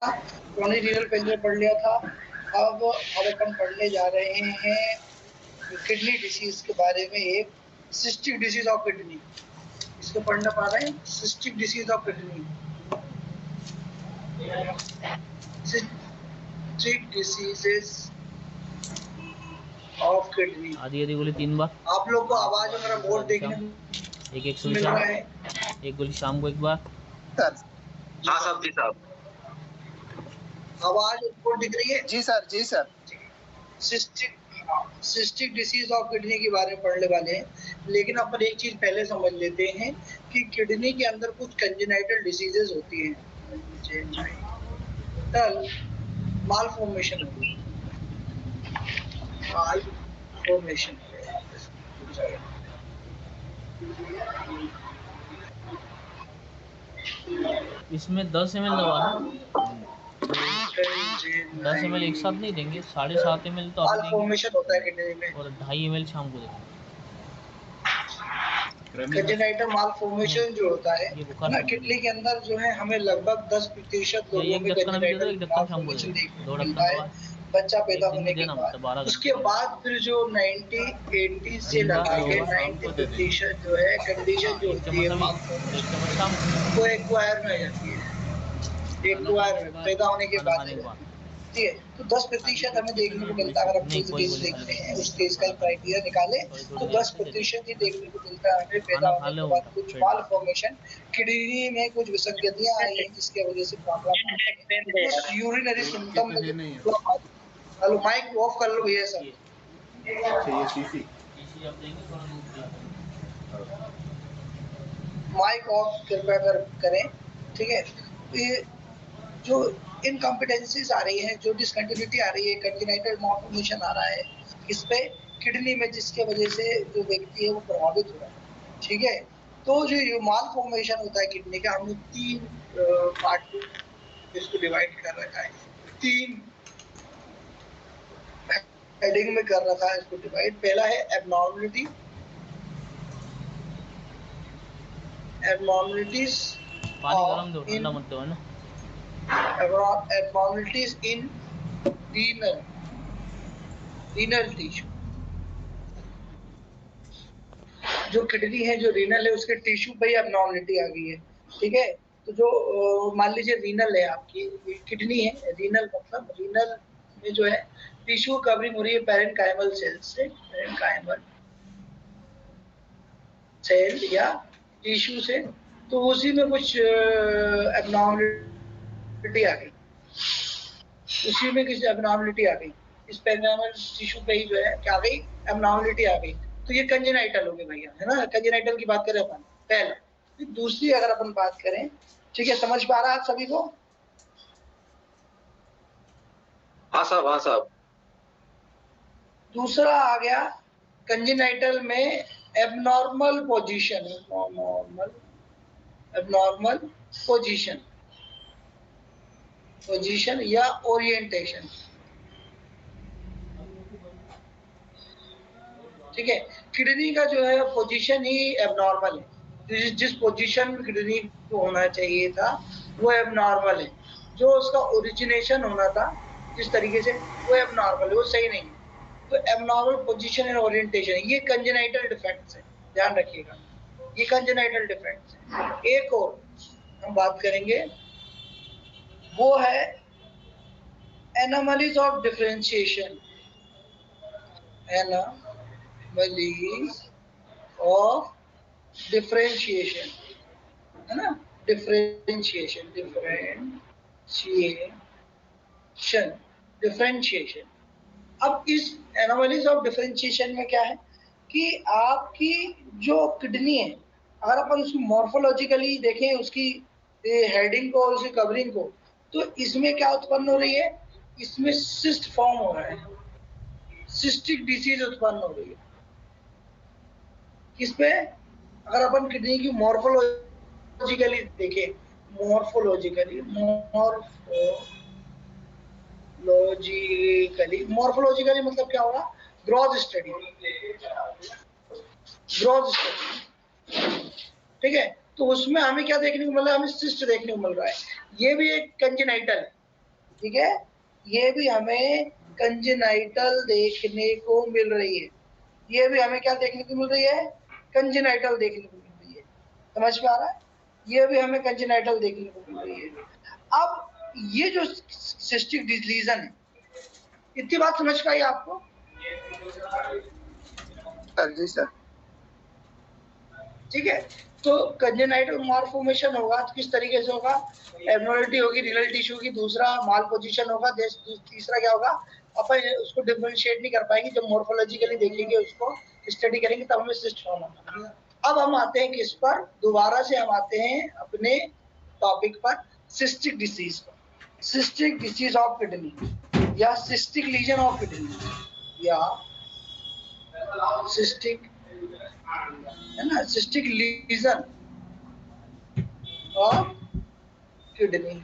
Chronic renal failure पढ़ लिया था। अब अपन पढ़ने जा रहे हैं किडनी डिसीज के बारे में, एक सिस्टिक डिसीज ऑफ किडनी। इसको पढ़ना पा रहे हैं, cystic disease of kidney. Cystic diseases of kidney. आधी आधी गोली 3 बार। आप लोग को आवाज में मेरा बोर्ड देखने एक एक मिल रहा है। एक गोली शाम को एक बार। हाँ साहब, जी साहब। आवाज बोर्ड दिख रही है? जी सर, जी sir. Cystic disease of kidney के बारे में पढ़ने वाले हैं, लेकिन अपन एक चीज पहले समझ लेते हैं कि किडनी के अंदर कुछ कंजेनाइटल डिसीजेज होती हैं। मालफॉर्मेशन होती है, मालफॉर्मेशन। इसमें 10 ml दवा है, 10 ml एक साथ नहीं देंगे, 7.5 ml तो आप मालफॉर्मेशन होता है किडनी में, और 2.5 ml शाम को देंगे। कंजेनाइटल मालफॉर्मेशन जो होता है ना किडनी के अंदर, जो है हमें लगभग 10% लोगों में कंजेनाइटल मालफॉर्मेशन देखने को मिलता है बच्चा पैदा होने के बाद। उसके बाद फिर जो 90-80 से लगाके 90% जो है कंडीशन जो होती है वो एक्वायर में जाती है, एक्वायर में पैदा होने के बाद। ठीक है, तो 10% हमें देखने को मिलता है। अगर हम केस देखते हैं, उस केस का क्राइटेरिया निकाले तो 10% ही देखने को मिलता है हमें पैदा होने के बाद कुछ मालफॉर्मेशन, किडनी में कुछ विसंगतियां आई हैं जिसके वजह से प्रॉब्लम कुछ urinary symptom. Hello, mic off कर लो भैया सर। माइक ऑफ कृपया करें। ठीक है, ये जो इनकॉम्पिटेंसीज आ रही है, जो डिसकंटिन्यूटी आ रही है, कंजेनाइटल मालफॉर्मेशन आ रहा है इस पे किडनी में, जिसके वजह से जो व्यक्ति है वो प्रभावित हो रहा है। ठीक है, तो जो ये मालफॉर्मेशन होता है किडनी का, हमने 3 पार्ट इसको डिवाइड कर रखा है, 3 हेडिंग में कर रखा है इसको डिवाइड। पहला है abnormality, abnormalities abnormalities in renal tissue। जो किडनी है, जो रीनल है, उसके टिश्यू पे ही abnormality आ गई है। ठीक है, तो जो मान लीजिए रीनल है, आपकी किडनी है, रीनल मतलब रीनल में जो है टिश्यू कवरिंग हो रही है पैरेन्काइमल सेल से, पैरेन्काइमल सेल या टिश्यू से, तो उसी में कुछ abnormality आ गई, उसी में किसी एबनॉर्मलिटी आ गई, इस पैरेन्काइमल टिश्यू पे ही जो है क्या आ गई, एबनॉर्मलिटी आ गई, तो ये कंजेनाइटल हो गई भैया, है ना। कंजेनाइटल की बात करें अपन पहला। फिर दूसरी अगर अपन बात करें, ठीक है, समझ पा रहा है आप सभी को? हाँ साहब, हाँ साहब। दूसरा आ गया कंजेनाइटल में एबनॉर्मल पोजीशन, एबनॉर्मल पोजीशन या ओरिएंटेशन। ठीक है, किडनी का जो है पोजीशन ही एबनॉर्मल है, जिस पोजीशन में किडनी को होना चाहिए था वो एबनॉर्मल है, जो उसका ओरिजिनेशन होना था जिस तरीके से वो एबनॉर्मल है, वो सही नहीं है। तो एबनॉर्मल पोजीशन एंड ओरिएंटेशन, ये कंजेनाइटल डिफेक्ट्स है, ध्यान रखिएगा, ये कंजेनाइटल डिफेक्ट्स है। एक और हम बात करेंगे, वो है anomalies of differentiation, anomalies of differentiation, है ना, डिफरेंशिएशन, डिफरेंशिएशन। अब इस एनोमलीज ऑफ डिफरेंशिएशन में क्या है कि आपकी जो किडनी है, अगर अपन उसकी मॉर्फोलॉजिकली देखें, उसकी हेडिंग को, उसकी कवरिंग को, तो इसमें क्या उत्पन्न हो रही है, इसमें सिस्ट फॉर्म हो रहा है, सिस्टिक डिसीज उत्पन्न हो रही है। किस पे? अगर अपन किडनी की मॉर्फोलॉजिकली देखें, मॉर्फोलॉजिकली मतलब क्या होगा, ग्रोथ स्टडी, ग्रोथ स्टडी। ठीक है, तो उसमें हमें क्या देखने को मिल रहा है, हमें सिस्ट देखने को मिल रहा है, ये भी एक कंजेनाइटल है, ठीक है, ये भी हमें कंजेनाइटल देखने को मिल रही है। ये भी हमें क्या देखने को मिल रही है? कंजेनाइटल देखने को मिल रही है। समझ में आ रहा है? ये भी हमें कंजेनाइटल देखने को मिल रही है। अब ये जो सिस्टिक लीजन है, इतनी बात समझ पाई आपको? जी सर। ठीक है, तो कंजेनाइटल मालफॉर्मेशन होगा तो किस तरीके से होगा? एब्नॉर्मलिटी होगी रिनल टिश्यू की, दूसरा माल पोजिशन होगा, तीसरा क्या होगा? अपन उसको डिफरेंशिएट नहीं कर पाएंगे, जब मॉर्फोलॉजिकली देखेंगे, उसको स्टडी करेंगे, तब हमें सिस्ट फॉर्म होगा। अब हम आते हैं किस पर? दोबारा से हम आते हैं अपने टॉपिक पर, सिस्टिक डिसीज पर। सिस्टिक डिसीज ऑफ किडनी या सिस्टिक लीजन ऑफ किडनी या सिस्टिक, है ना, सिस्टिक लीजन ऑफ किडनी।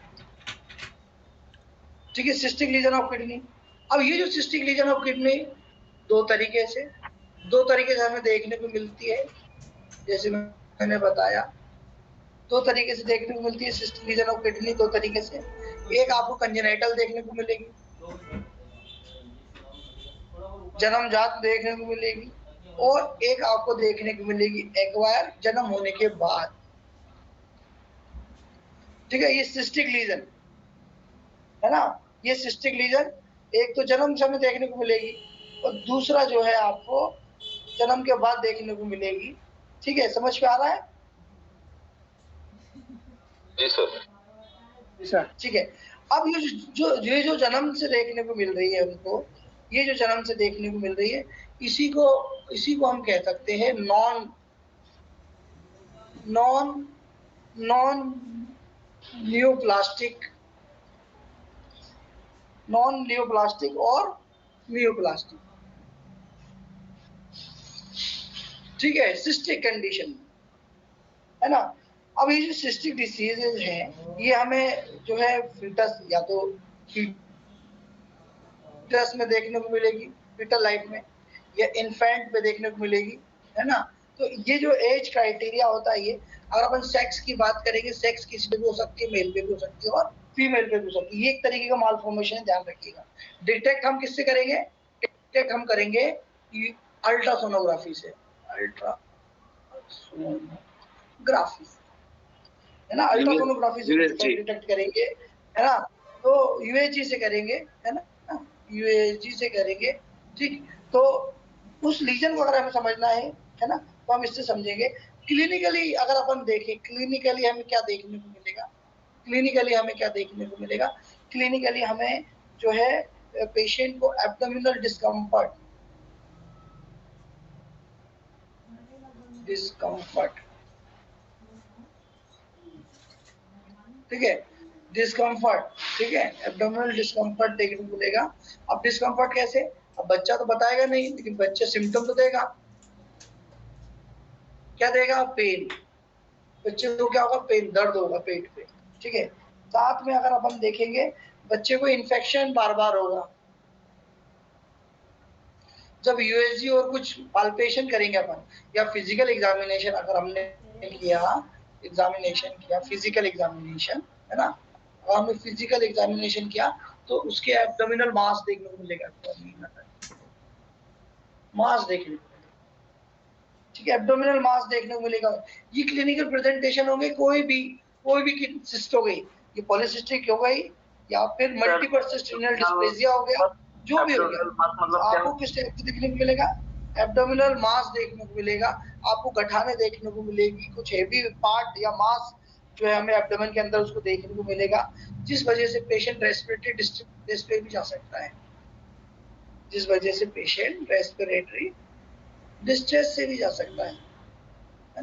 ठीक है, सिस्टिक लीजन ऑफ किडनी। अब ये जो सिस्टिक लीजन ऑफ किडनी दो तरीके से हमें देखने को मिलती है, जैसे मैंने बताया, दो तरीके से देखने को मिलती है सिस्टिक लीजन ऑफ किडनी, दो तरीके से। एक आपको कंजेनाइटल देखने को मिलेगी, जन्मजात देखने को मिलेगी, और एक आपको देखने को मिलेगी एक्वायर, जन्म होने के बाद। ठीक है, ये सिस्टिक लीजन है ना, ये सिस्टिक लीजन एक तो जन्म समय देखने को मिलेगी, और दूसरा जो है आपको जन्म के बाद देखने को मिलेगी। ठीक है, समझ में आ रहा है? जी सर। ठीक है, अब ये जो जन्म से देखने को मिल रही है हमको, ये जो जन्म से देखने को मिल रही है, इसी को हम कह सकते हैं नॉन नियोप्लास्टिक और नियोप्लास्टिक। ठीक है, सिस्टिक कंडीशन, है ना। अब ये जो सिस्टिक डिसीजेज हैं, ये हमें जो है फीटस या तो फीटस में देखने को मिलेगी, फीटल लाइफ में, या इन्फेंट में देखने को मिलेगी, है ना। तो ये जो एज क्राइटेरिया होता है, ये अगर अपन सेक्स की बात करेंगे, सेक्स किसी पे भी हो सकती है, मेल पे भी हो सकती है और फीमेल पे भी हो सकती है। ये एक तरीके का मालफॉर्मेशन है, ध्यान रखिएगा। डिटेक्ट हम किससे करेंगे? डिटेक्ट हम करेंगे अल्ट्रासोनोग्राफी से, अल्ट्रासोनोग्राफी, है ना, अल्ट्रासोनोग्राफी से डिटेक्ट करेंगे, है ना। तो यूएजी से करेंगे, है ना, यूएजी से करेंगे। ठीक, तो उस लीजन को अगर हमें समझना है ना, तो हम इससे समझेंगे। क्लिनिकली अगर अपन देखें, क्लिनिकली हमें क्या देखने को मिलेगा? क्लिनिकली हमें जो है पेशेंट को एब्डोमिनल डिस्कम्फर्ट, ठीक है, डिस्कम्फर्ट, ठीक है, एब्डोमिनल डिस्कम्फर्ट देखने को मिलेगा। अब डिस्कम्फर्ट कैसे? अब बच्चा तो बताएगा नहीं, लेकिन बच्चा सिम्टम तो देगा। क्या देगा? पेन। बच्चे को क्या होगा? पेन, दर्द होगा पेट पे। ठीक है, साथ में अगर अपन देखेंगे, बच्चे को इन्फेक्शन बार बार होगा। जब यूएसजी और कुछ पाल्पेशन करेंगे अपन, या फिजिकल एग्जामिनेशन अगर हमने किया, फिजिकल एग्जामिनेशन, है ना, और हमने फिजिकल एग्जामिनेशन किया, तो उसके एब्डोमिनल मास देखने को मिलेगा, मास देखने को, ठीक है, एब्डोमिनल मास देखने को मिलेगा। ये क्लिनिकल प्रेजेंटेशन होंगे, कोई भी सिस्ट हो गई, ये पॉलीसिस्टिक हो गई, या फिर मल्टीपल सिस्ट रीनल डिस्प्लेसिया हो गया, जो भी हो गया, आपको किस टाइप से देखने को मिलेगा? एब्डोमिनल मास देखने को मिलेगा। आपको गठाने देखने को मिलेगी, कुछ हेवी पार्ट या मास जो है हमें एब्डोमेन के अंदर उसको देखने को मिलेगा, जिस वजह से पेशेंट रेस्पिरेटरी डिस्ट्रेस पे भी जा सकता है, जिस वजह से पेशेंट रेस्पिरेटरी डिस्ट्रेस से भी जा सकता है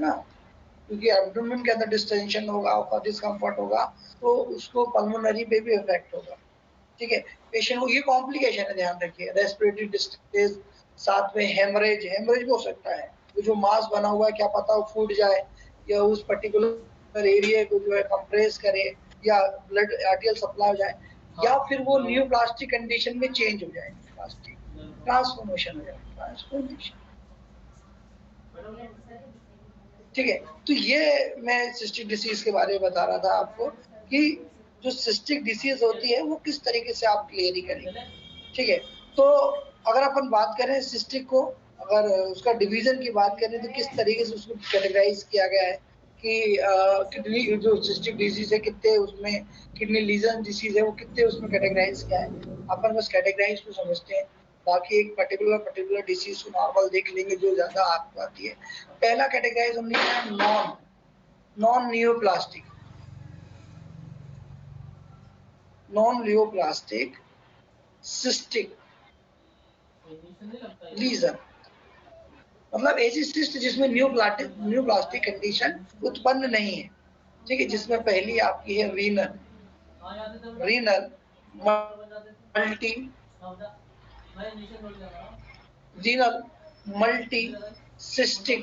ना, क्योंकि एब्डोमेन के अंदर डिस्टेंशन होगा, डिस्कम्फर्ट होगा, तो उसको पल्मोनरी पे भी इफेक्ट होगा। ठीक है, पेशेंट को ये कॉम्प्लिकेशन है, ध्यान रखिए, रेस्पिरेटरी डिस्ट्रेस, साथ में हेमरेज भी हो सकता है। तो जो मास बना हुआ है, क्या पता वो फूट जाए, या उस पर्टिकुलर एरिया को जो है कंप्रेस करे, या ब्लड आर्टियल सप्लाई हो जाए, या फिर वो न्यूप्लास्टिक कंडीशन में चेंज हो जाए, प्लास्टिक ट्रांसफॉर्मेशन हो जाए, ट्रांसफॉर्मेशन। ठीक है, तो ये मैं सिस्टिक डिसीज के बारे में बता रहा था आपको, कि जो सिस्टिक डिसीज होती है वो किस तरीके से आप क्लियर करेंगे। ठीक है, तो अगर अपन बात करें सिस्टिक को, अगर उसका डिवीजन की बात करें तो किस तरीके से उसको कैटेगराइज किया गया है कि किडनी जो सिस्टिक डिजीज है कितने उसमें, किडनी लीजन डिसीज है वो कितने उसमें कैटेगराइज किया है। अपन बस कैटेगराइज को समझते हैं, बाकी एक पर्टिकुलर डिसीज को नॉर्मल देख लेंगे जो ज्यादा आपको आती है। पहला कैटेगराइज हमने किया नॉन नियोप्लास्टिक सिस्टिक लीजन, मतलब ऐसी सिस्ट जिसमें न्यूप्लास्टिक कंडीशन उत्पन्न नहीं है। ठीक है, जिसमें पहली आपकी है रीनल मल्टी सिस्टिक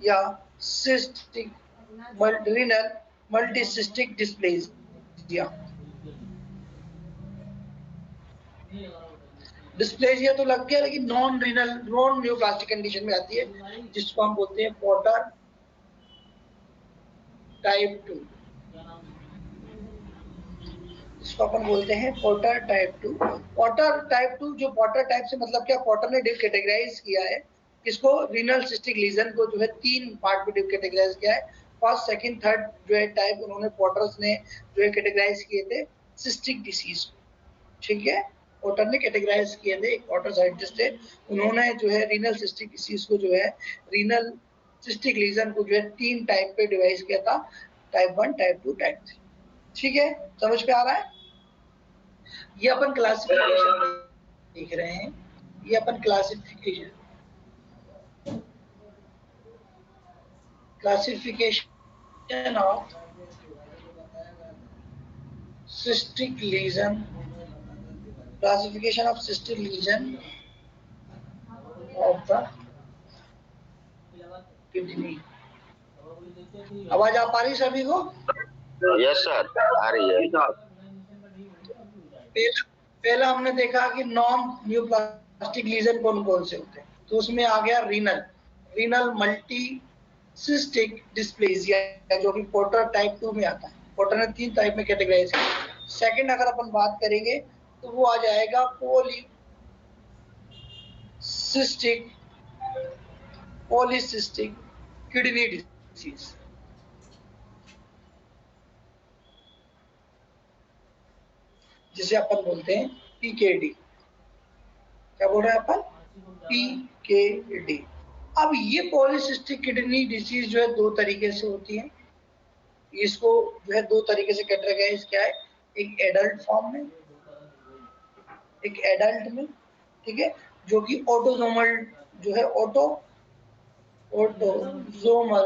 या सिस्टिक रीनल मल्टीसिस्टिक डिस्प्लेजिया। डिस्प्लेजिया तो लग गया, लेकिन नॉन न्यूप्लास्टिक कंडीशन में आती है, जिसको हम बोलते हैं पोर्टर टाइप 2, इसको अपन बोलते हैं पोर्टर टाइप 2। पोर्टर टाइप 2, जो पोर्टर टाइप से मतलब क्या, पोर्टर ने कैटेगराइज किया है इसको, रीनल सिस्टिक लीजन को जो है 3 पार्ट में कैटेगराइज किया है। फर्स्ट, सेकंड, थर्ड जो है टाइप उन्होंने पोर्टर्स ने जो है कैटेगराइज किए थे सिस्टिक डिसीज। ठीक है, पोर्टर ने कैटेगराइज किए थे, एक पोर्टर साइंटिस्ट थे, उन्होंने जो है रीनल सिस्टिक डिसीज को जो है रीनल सिस्टिक लीजन को जो है 3 टाइप पे डिवाइड किया था, टाइप 1, टाइप 2, टाइप 3। ठीक है, समझ में आ रहा है। ये अपन क्लासिफिकेशन देख रहे हैं, ये अपन classification of cystic lesion, classification of cystic lesion of the kidney। आवाज आ पा रही सभी को? यस सर, आ रही है। पहला हमने देखा कि नॉन न्यूप्लास्टिक लीजन कौन कौन से होते हैं, तो उसमें आ गया रीनल मल्टी सिस्टिक डिस्प्लेजिया, जो कि पोर्टर टाइप 2 में आता है। पोर्टर ने 3 टाइप में कैटेगराइज किया। सेकंड अगर अपन बात करेंगे तो वो आ जाएगा पॉलीसिस्टिक किडनी डिसीज, जिसे अपन बोलते हैं पीकेडी। क्या बोल रहे हैं अपन? पीकेडी। अब ये पॉलीसिस्टिक किडनी डिसीज जो है 2 तरीके से होती है, इसको जो है 2 तरीके से कैटेगराइज किया है, एक एडल्ट फॉर्म में, एक एडल्ट में। ठीक है, जो कि ऑटोसोमल जो है ऑटोसोमल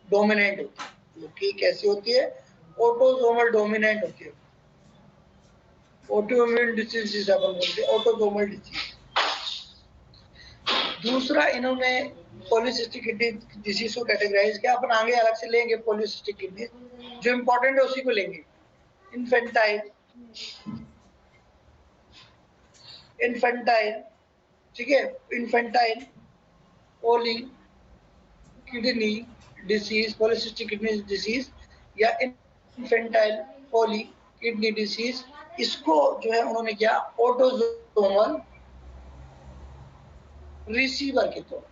डोमिनेंट होती है, जो कि कैसी होती है, ऑटोसोमल डोमिनेंट होती है, ऑटोइम्यून डिसीज जिसे अपन बोलते हैं, ऑटोसोमल डिसीज। दूसरा इन्होंने पॉलीसिस्टिक किडनी डिसीज को कैटेगराइज किया, अपन आगे अलग से लेंगे पॉलीसिस्टिक किडनी, जो इंपॉर्टेंट है उसी को लेंगे। इन्फेंटाइल, ठीक है, infantile poly kidney disease, polycystic kidney disease या इन्फेंटाइल पॉली किडनी डिसीज, इसको जो है उन्होंने किया ऑटोसोमल रिसीवर के तौर।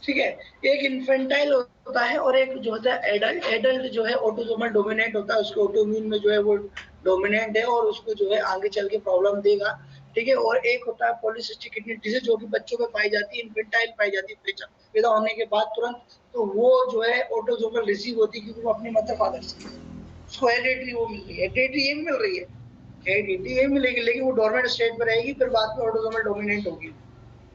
ठीक है, एक इन्फेंटाइल होता है और एक जो होता है एडल्ट जो है ऑटोसोमल डोमिनेंट होता है, उसके ऑटोइम्यून में जो है वो डोमिनेंट है और उसको जो है आगे चल के प्रॉब्लम देगा। ठीक है, और एक होता है पॉलीसिस्टिक किडनी डिसीज, जो कि बच्चों में पाई जाती है, इन्फेंटाइल पाई जाती है पैदा होने के बाद तुरंत, तो वो जो है ऑटोसोमल रिसीव होती है, क्योंकि वो अपने मदर फादर से उसको हेरिडिटरी वो मिल रही है, हेरिडिटरी ये मिल रही है, हेरिडिटरी ये मिलेगी, लेकिन वो डोर्मेंट स्टेट में रहेगी, फिर बाद में ऑटोसोमल डोमिनेंट होगी।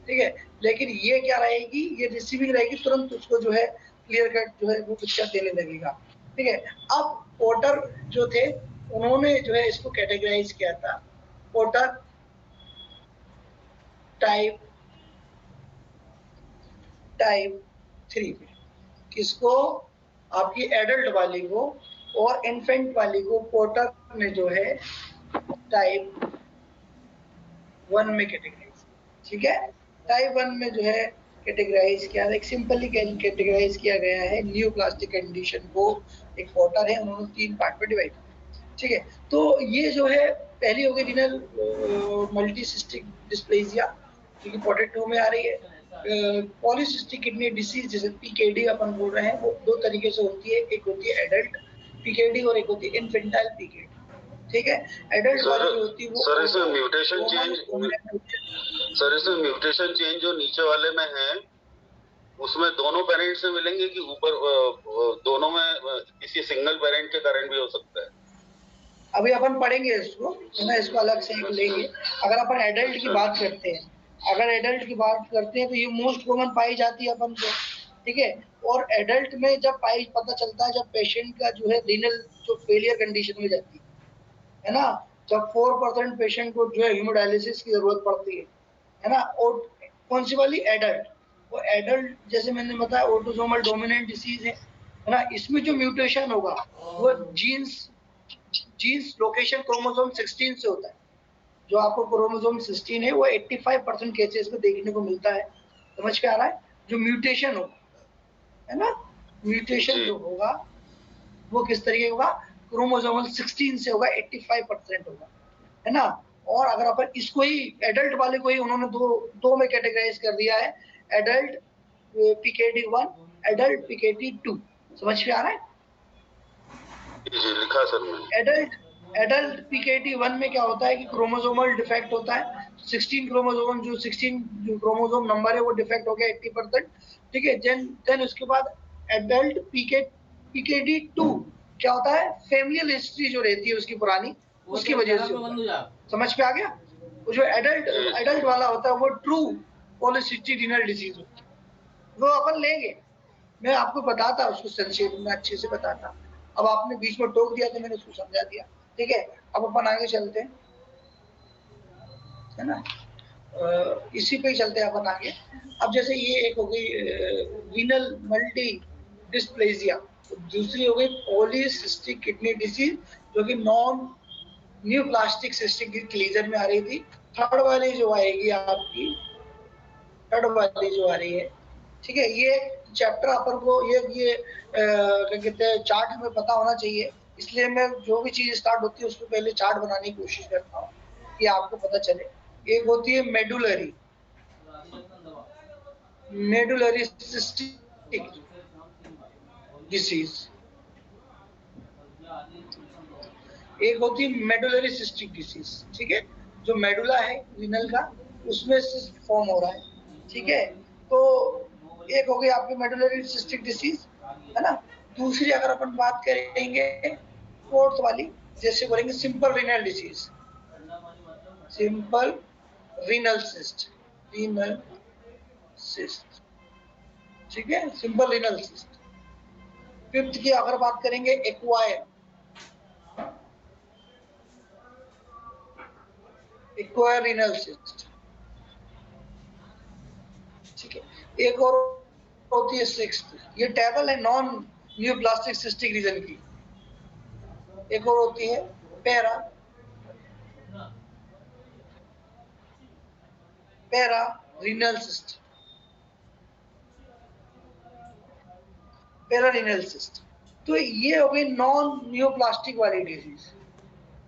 ठीक है, लेकिन ये क्या रहेगी, ये रिसीविंग रहेगी, तुरंत उसको जो है क्लियर कट जो है वो पिक्चर देने लगेगा। ठीक है, अब पोर्टर जो थे उन्होंने जो है इसको कैटेगराइज किया था पोर्टर टाइप 3 में, किसको, आपकी एडल्ट वाली को, और इन्फेंट वाली को पोर्टर ने जो है टाइप 1 में कैटेगराइज। ठीक है, टाइप 1 में जो है कैटेगराइज किया, एक सिंपली कैटेगराइज किया गया है न्यू प्लास्टिक कंडीशन को। एक पोर्टर है, उन्होंने 3 पार्ट में डिवाइड, ठीक है। तो ये जो है पहली हो गई रीनल मल्टीसिस्टिक डिस्प्लेजिया, जो कि पोर्ट्रेट 2 में आ रही है। पॉलीसिस्टिक किडनी डिसीज जिसे पीकेडी अपन बोल रहे हैं, वो 2 तरीके से होती है, एक होती है एडल्ट पीकेडी और एक होती है इन्फेंटाइल पीकेडी, ठीक है। एडल्ट वाली जो होती है वो सर इसमें म्यूटेशन चेंज जो नीचे वाले में है उसमें दोनों पेरेंट से मिलेंगे कि ऊपर दोनों में किसी सिंगल पेरेंट के कारण भी हो सकता है? अभी अपन पढ़ेंगे इसको, है ना, इसको अलग से लेंगे। अगर अपन एडल्ट की बात करते हैं, अगर एडल्ट की बात करते हैं तो ये मोस्ट कॉमन पाई जाती है अपन को, ठीक है। और एडल्ट में जब पता चलता है जब पेशेंट का जो है रीनल जो फेलियर कंडीशन में जाती है ना, जब 4% पेशेंट को जो है हीमोडायलिसिस की जरूरत पड़ती है ना। और कौन सी वाली? एडल्ट। वो एडल्ट जैसे मैंने बताया ऑटोसोमल डोमिनेंट डिसीज है ना। इसमें जो म्यूटेशन होगा वो जीन्स लोकेशन क्रोमोसोम 16 से होता है। जो आपको क्रोमोसोम 16 है वो 85% केसेस में देखने को मिलता है। समझ के आ रहा है? जो म्यूटेशन होगा, है ना, म्यूटेशन जो होगा वो किस तरीके होगा? क्रोमोसोमल 16 से होगा, 85% होगा, है ना। और अगर अपन इसको ही एडल्ट वाले को ही उन्होंने दो में कैटेगराइज कर दिया है, एडल्ट PKD1, एडल्ट PKD2। समझ में आ रहा है? लिखा सर मैंने। एडल्ट PKD1 में क्या होता है कि क्रोमोसोमल डिफेक्ट होता है। 16 क्रोमोसोम नंबर है वो डिफेक्ट हो गया 80%, ठीक है। देन उसके बाद एडल्ट PKD2 क्या होता है? फैमिलियल हिस्ट्री जो रहती है उसकी पुरानी, उसकी वजह से होता है। समझ पे आ गया? वो जो एडल्ट वाला होता है वो ट्रू पॉलीसिस्टिक रीनल डिजीज होती है, वो अपन लेंगे। मैं आपको बताता उसको संक्षेप में अच्छे से बताता। अब आपने बीच में टोक दिया तो मैंने उसको समझा दिया, ठीक है। अब अपन आगे चलते हैं, है ना। इसी पे ही चलते हैं अपन आगे। अब जैसे ये एक हो गई रीनल मल्टी डिस्प्लेजिया, दूसरी हो गई पॉलीसिस्टिक किडनी डिसीज जो कि नॉन न्यूप्लास्टिक सिस्टिक लीजन में आ रही थी। थर्ड वाली जो आएगी आपकी, थर्ड वाली जो आ रही है, ठीक है। ये चैप्टर अपन को ये क्या कहते हैं चार्ट में पता होना चाहिए, इसलिए मैं जो भी चीज स्टार्ट होती है उसको पहले चार्ट बनाने की कोशिश करता हूँ कि आपको पता चले। एक होती है मेडुलरी सिस्टिक डिसीज, एक होती है मेडुलरी सिस्टिक डिसीज, ठीक है। जो मेडुला है रीनल का उसमें सिस्ट फॉर्म हो रहा है, ठीक है। तो एक हो गई आपकी मेडुलरी सिस्टिक डिसीज, है ना। दूसरी अगर अपन बात करेंगे फोर्थ वाली, जैसे बोलेंगे simple renal disease, simple renal cyst, ठीक है, सिंपल रीनल सिस्ट। फिफ्थ की अगर बात करेंगे एक्वायर रीनल सिस्ट, ठीक है। एक और होती है सिक्स्थ, ये टेबल है नॉन न्यूप्लास्टिक सिस्टिक रीजन की। एक और होती है para renal cyst, para renal cyst. तो ये हो गई नॉन न्यूप्लास्टिक वाली डिजीज,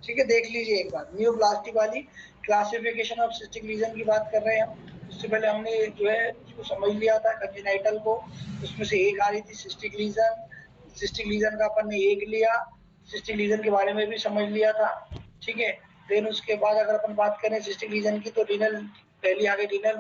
ठीक है। देख लीजिए एक बार, न्यूप्लास्टिक वाली क्लासिफिकेशन ऑफ सिस्टिक लीजन की बात कर रहे हैं हम। उससे पहले हमने जो है उसको समझ लिया था कंजेनाइटल को, उसमें से एक आ रही थी सिस्टिक लीजन का अपन ने एक लिया, सिस्टिक लीजन के बारे में भी समझ लिया था, ठीक है। देन उसके बाद अगर अपन बात करें सिस्टिक लीजन की तो रीनल पहली आ गई, रीनल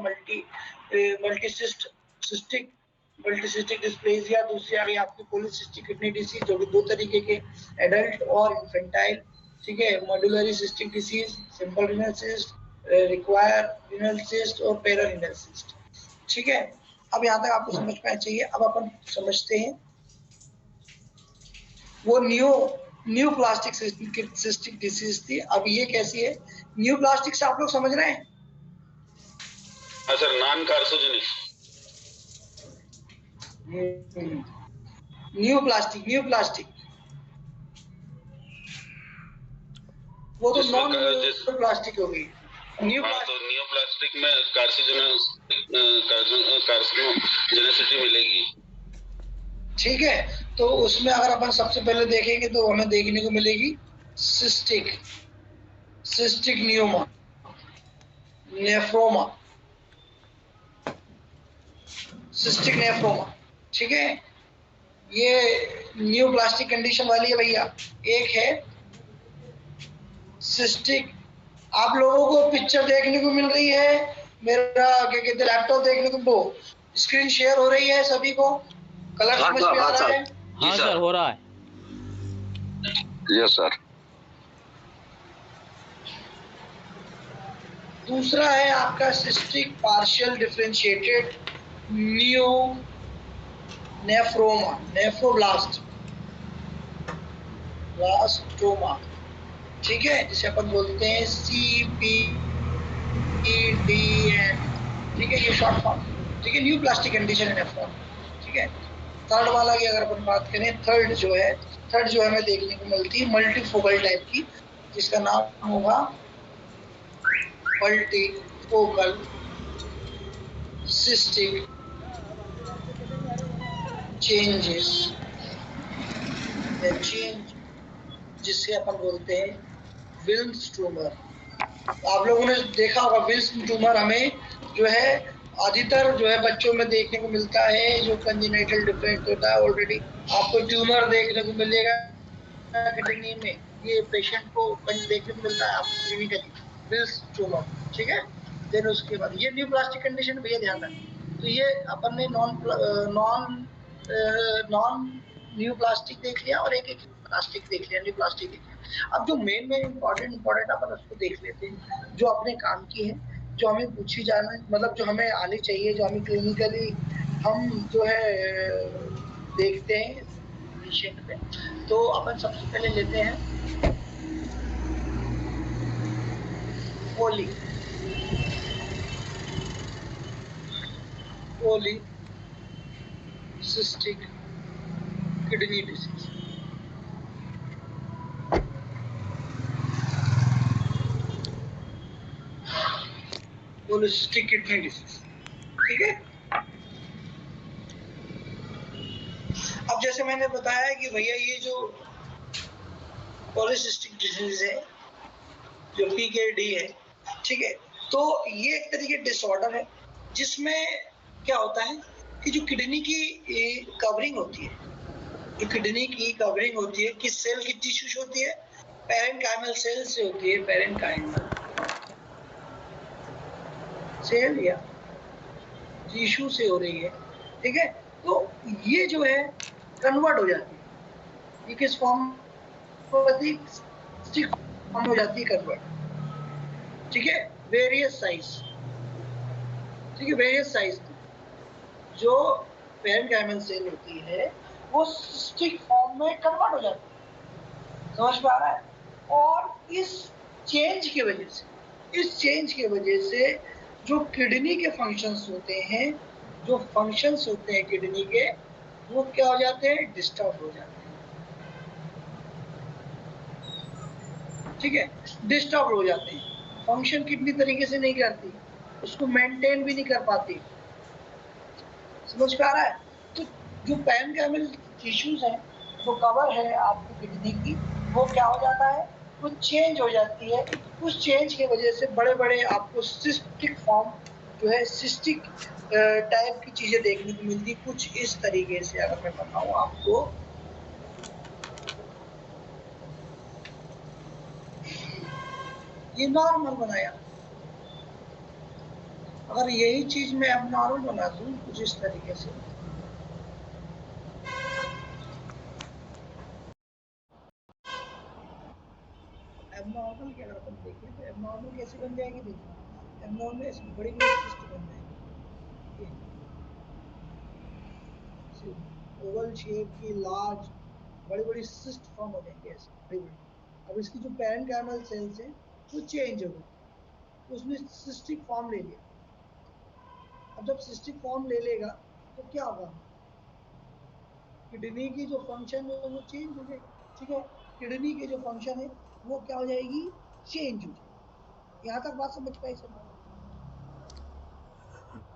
मल्टीसिस्टिक डिस्प्लेजिया। दूसरी आ गई आपकी पॉलीसिस्टिक किडनी डिसीज जो कि 2 तरीके के, एडल्ट और इन्फेंटाइल, ठीक है। Medullary cystic disease, simple renal cyst, रिक्वायर रीनल सिस्ट और पैरा रीनल सिस्ट, ठीक है। अब यहाँ तक आपको समझ में चाहिए। अब अपन समझते हैं वो न्यू प्लास्टिक सिस्टिक डिसीज थी। अब ये कैसी है? न्यू प्लास्टिक से आप लोग समझ रहे हैं? हाँ sir, non carcinogenic. New plastic वो तो नॉन प्लास्टिक हो गई, तो नियोप्लास्टिक में कार्सिनोजेनेसिटी मिलेगी। ठीक है, तो उसमें अगर अपन सबसे पहले देखेंगे तो हमें देखने को मिलेगी सिस्टिक नियोमा, नेफ्रोमा, सिस्टिक नेफ्रोमा। ठीक है, ये न्यूप्लास्टिक कंडीशन वाली है भैया। एक है सिस्टिक, आप लोगों को पिक्चर देखने को मिल रही है, मेरा क्या कहते हैं लैपटॉप देखने को, वो स्क्रीन शेयर हो रही है सभी को, कलर समझ में आ रहा है? हाँ सर, हो रहा है। Yes sir. दूसरा है आपका cystic partial differentiated neo nephroma, blastoma. ठीक है, जिसे अपन बोलते हैं CPDN। ठीक है, ये शॉर्ट फॉर्म। ठीक है, न्यू प्लास्टिक कंडीशन है नेफ्रॉन। ठीक है, थर्ड वाला की अगर अपन बात करें, थर्ड जो है हमें देखने को मिलती है मल्टीफोकल टाइप की, जिसका नाम होगा मल्टीफोकल सिस्टिक चेंज, जिसे अपन बोलते हैं विल्स ट्यूमर। आप लोगों ने देखा होगा विल्स ट्यूमर हमें जो है अधिकतर जो है बच्चों में देखने को मिलता है, जो कंजेनिटल डिफेक्ट होता है। ऑलरेडी आपको ट्यूमर देखने को मिलेगा किडनी में, ये पेशेंट को देखने को मिलता है आपको क्लिनिकली, विल्स ट्यूमर। ठीक है, देन उसके बाद ये न्यू प्लास्टिक कंडीशन भैया ध्यान रखें। तो ये अपन ने नॉन न्यू प्लास्टिक देख लिया और एक प्लास्टिक देख लिया, न्यू प्लास्टिक देख लिया। अब जो मेन इम्पोर्टेंट अपन उसको देख लेते हैं, जो अपने काम की है, जो हमें पूछी जाना, मतलब जो हमें आनी चाहिए, जो हमें क्लिनिकली हम जो है देखते हैं पेशेंट पे। तो अपन सबसे पहले लेते हैं polycystic kidney disease. Polycystic kidney disease. ठीक है, अब जैसे मैंने बताया कि भैया ये जो पॉलीसिस्टिक डिसीज है, जो PKD है, ठीक है, तो ये एक तरीके डिसऑर्डर है जिसमें क्या होता है कि जो किडनी की कवरिंग होती है, जो किडनी की कवरिंग होती है, किस सेल की टिश्यू से होती है? पैरेन्काइमल सेल से होती है, पैरेन्काइमल सेल या टिश्यू से हो रही है। ठीक है, तो ये जो है कन्वर्ट हो जाती है, ये किस फॉर्म फॉर्म हो जाती है, कन्वर्ट। ठीक है, वेरियस साइज। ठीक है, वेरियस साइज जो पैरेन्काइमल सेल होती है वो सिस्टिक फॉर्म में कन्वर्ट हो जाती है। समझ में आ रहा है? और इस चेंज की वजह से जो किडनी के फंक्शंस होते हैं, किडनी के, वो क्या हो जाते हैं? डिस्टर्ब हो जाते हैं। ठीक है, डिस्टर्ब हो जाते हैं, फंक्शन किडनी तरीके से नहीं करती, उसको मेंटेन भी नहीं कर पाती। समझ में आ रहा है? तो जो पैरेन्काइमल टिश्यूज है, जो कवर है आपकी किडनी की, वो क्या हो जाता है? वो चेंज हो जाती है। उस चेंज की वजह से बड़े बड़े आपको सिस्टिक फॉर्म जो है, सिस्टिक टाइप की चीजें देखने को मिलती। कुछ इस तरीके से अगर मैं बताऊं आपको, ये नॉर्मल बनाया, अगर यही चीज मैं अब नॉर्मल बना दूं कुछ इस तरीके से, एबनॉर्मल की अगर अपन देखें तो एबनॉर्मल कैसे बन जाएगी? देखिए, एबनॉर्मल ऐसी बड़ी बड़ी सिस्ट बन जाएगी, ये ओवल शेप की लार्ज बड़ी बड़ी सिस्ट फॉर्म हो जाएंगे ऐसे बड़ी बड़ी। अब इसकी जो पैरेन्काइमल सेल्स है वो चेंज हो गई, तो उसने सिस्टिक फॉर्म ले लिया। अब जब सिस्टिक फॉर्म ले लेगा तो क्या होगा? किडनी की जो फंक्शन है वो चेंज हो जाएगी। ठीक है, किडनी की जो फंक्शन है वो क्या हो जाएगी? चेंज हो जाएगी। यहाँ तक बात समझ पाई सब?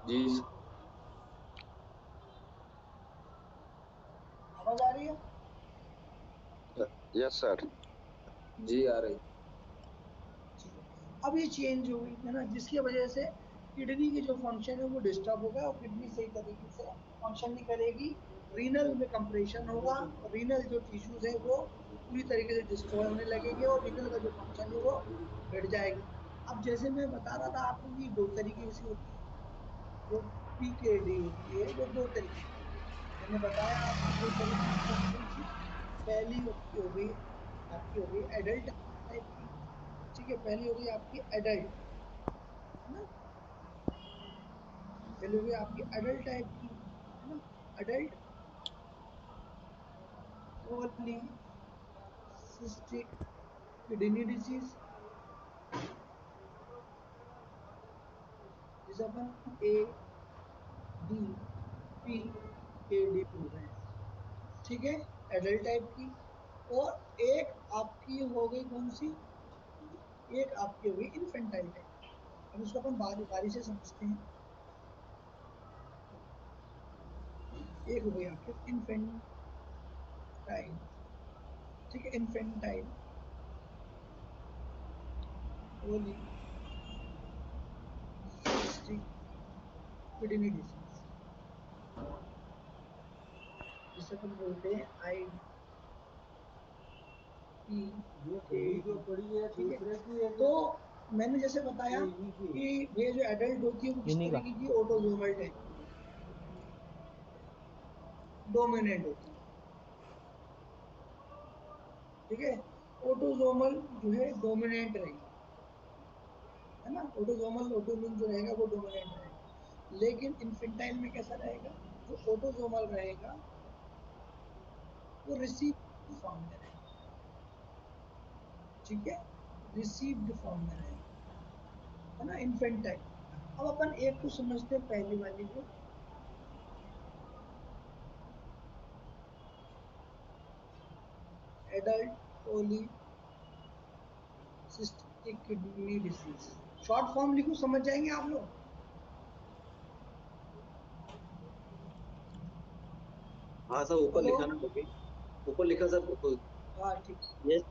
जी आवाज आ रही है? Yes sir. जी आ रही। अब ये चेंज हो गई है ना, जिसकी वजह से किडनी की जो फंक्शन है वो डिस्टर्ब होगा और किडनी सही तरीके से फंक्शन नहीं करेगी, रीनल में कंप्रेशन होगा और रीनल जो टिश्यूज है वो पूरी तरीके से डिस्ट्रॉय होने लगेंगे और रीनल का जो फंक्शन है वो घट जाएगा। अब जैसे मैं बता रहा था आपको कि दो तरीके से होती है, जो पीकेडी होती है वो दो तरीके की होती है। मैंने बताया आपको दो तरीके की कौन कौन सी। पहली आपकी हो गई एडल्ट टाइप की। ठीक है, पहली हो गई आपकी एडल्ट, है ना, पहली हो गई आपकी एडल्ट टाइप की, है ना, एडल्ट पॉलीसिस्टिक किडनी डिजीज, जिसे अपन ए डी पी के डी बोल रहे हैं। ठीक है, एडल्ट टाइप की। और एक आपकी हो गई कौन सी, एक आपकी हो गई इन्फेंटाइल टाइप। अब इसको अपन बारी बारी से समझते हैं। एक हो गई आपके इन्फेंटाइल, ठीक है, इन्फेंटाइल पॉलीसिस्टिक किडनी डिजीज, जिसे अपन बोलते हैं आई पी के डी। तो मैंने जैसे बताया कि ये जो एडल्ट होती है वो किस इन्हीं का तरीके की ऑटोसोमल टाइप डोमिनेंट होती है। ठीक है, ऑटोसोमल जो है डोमिनेंट रहेगी, है ना, ऑटोसोमल ऑटोइम्यून जो रहेगा वो डोमिनेंट रहेगा। लेकिन इन्फेंटाइल में कैसा रहेगा, जो ऑटोसोमल रहेगा वो रिसीव फॉर्म में रहेगा। ठीक है, रिसीव्ड फॉर्म में रहेगा, है ना, इन्फेंटाइल। अब अपन एक को समझते हैं, पहली वाली को, adult polycystic kidney disease. Short form लिखो, समझ जाएंगे आप लोग। हाँ सर, ऊपर हेलो, लिखा ना कभी, ऊपर लिखा सर तो। हाँ ठीक, यस।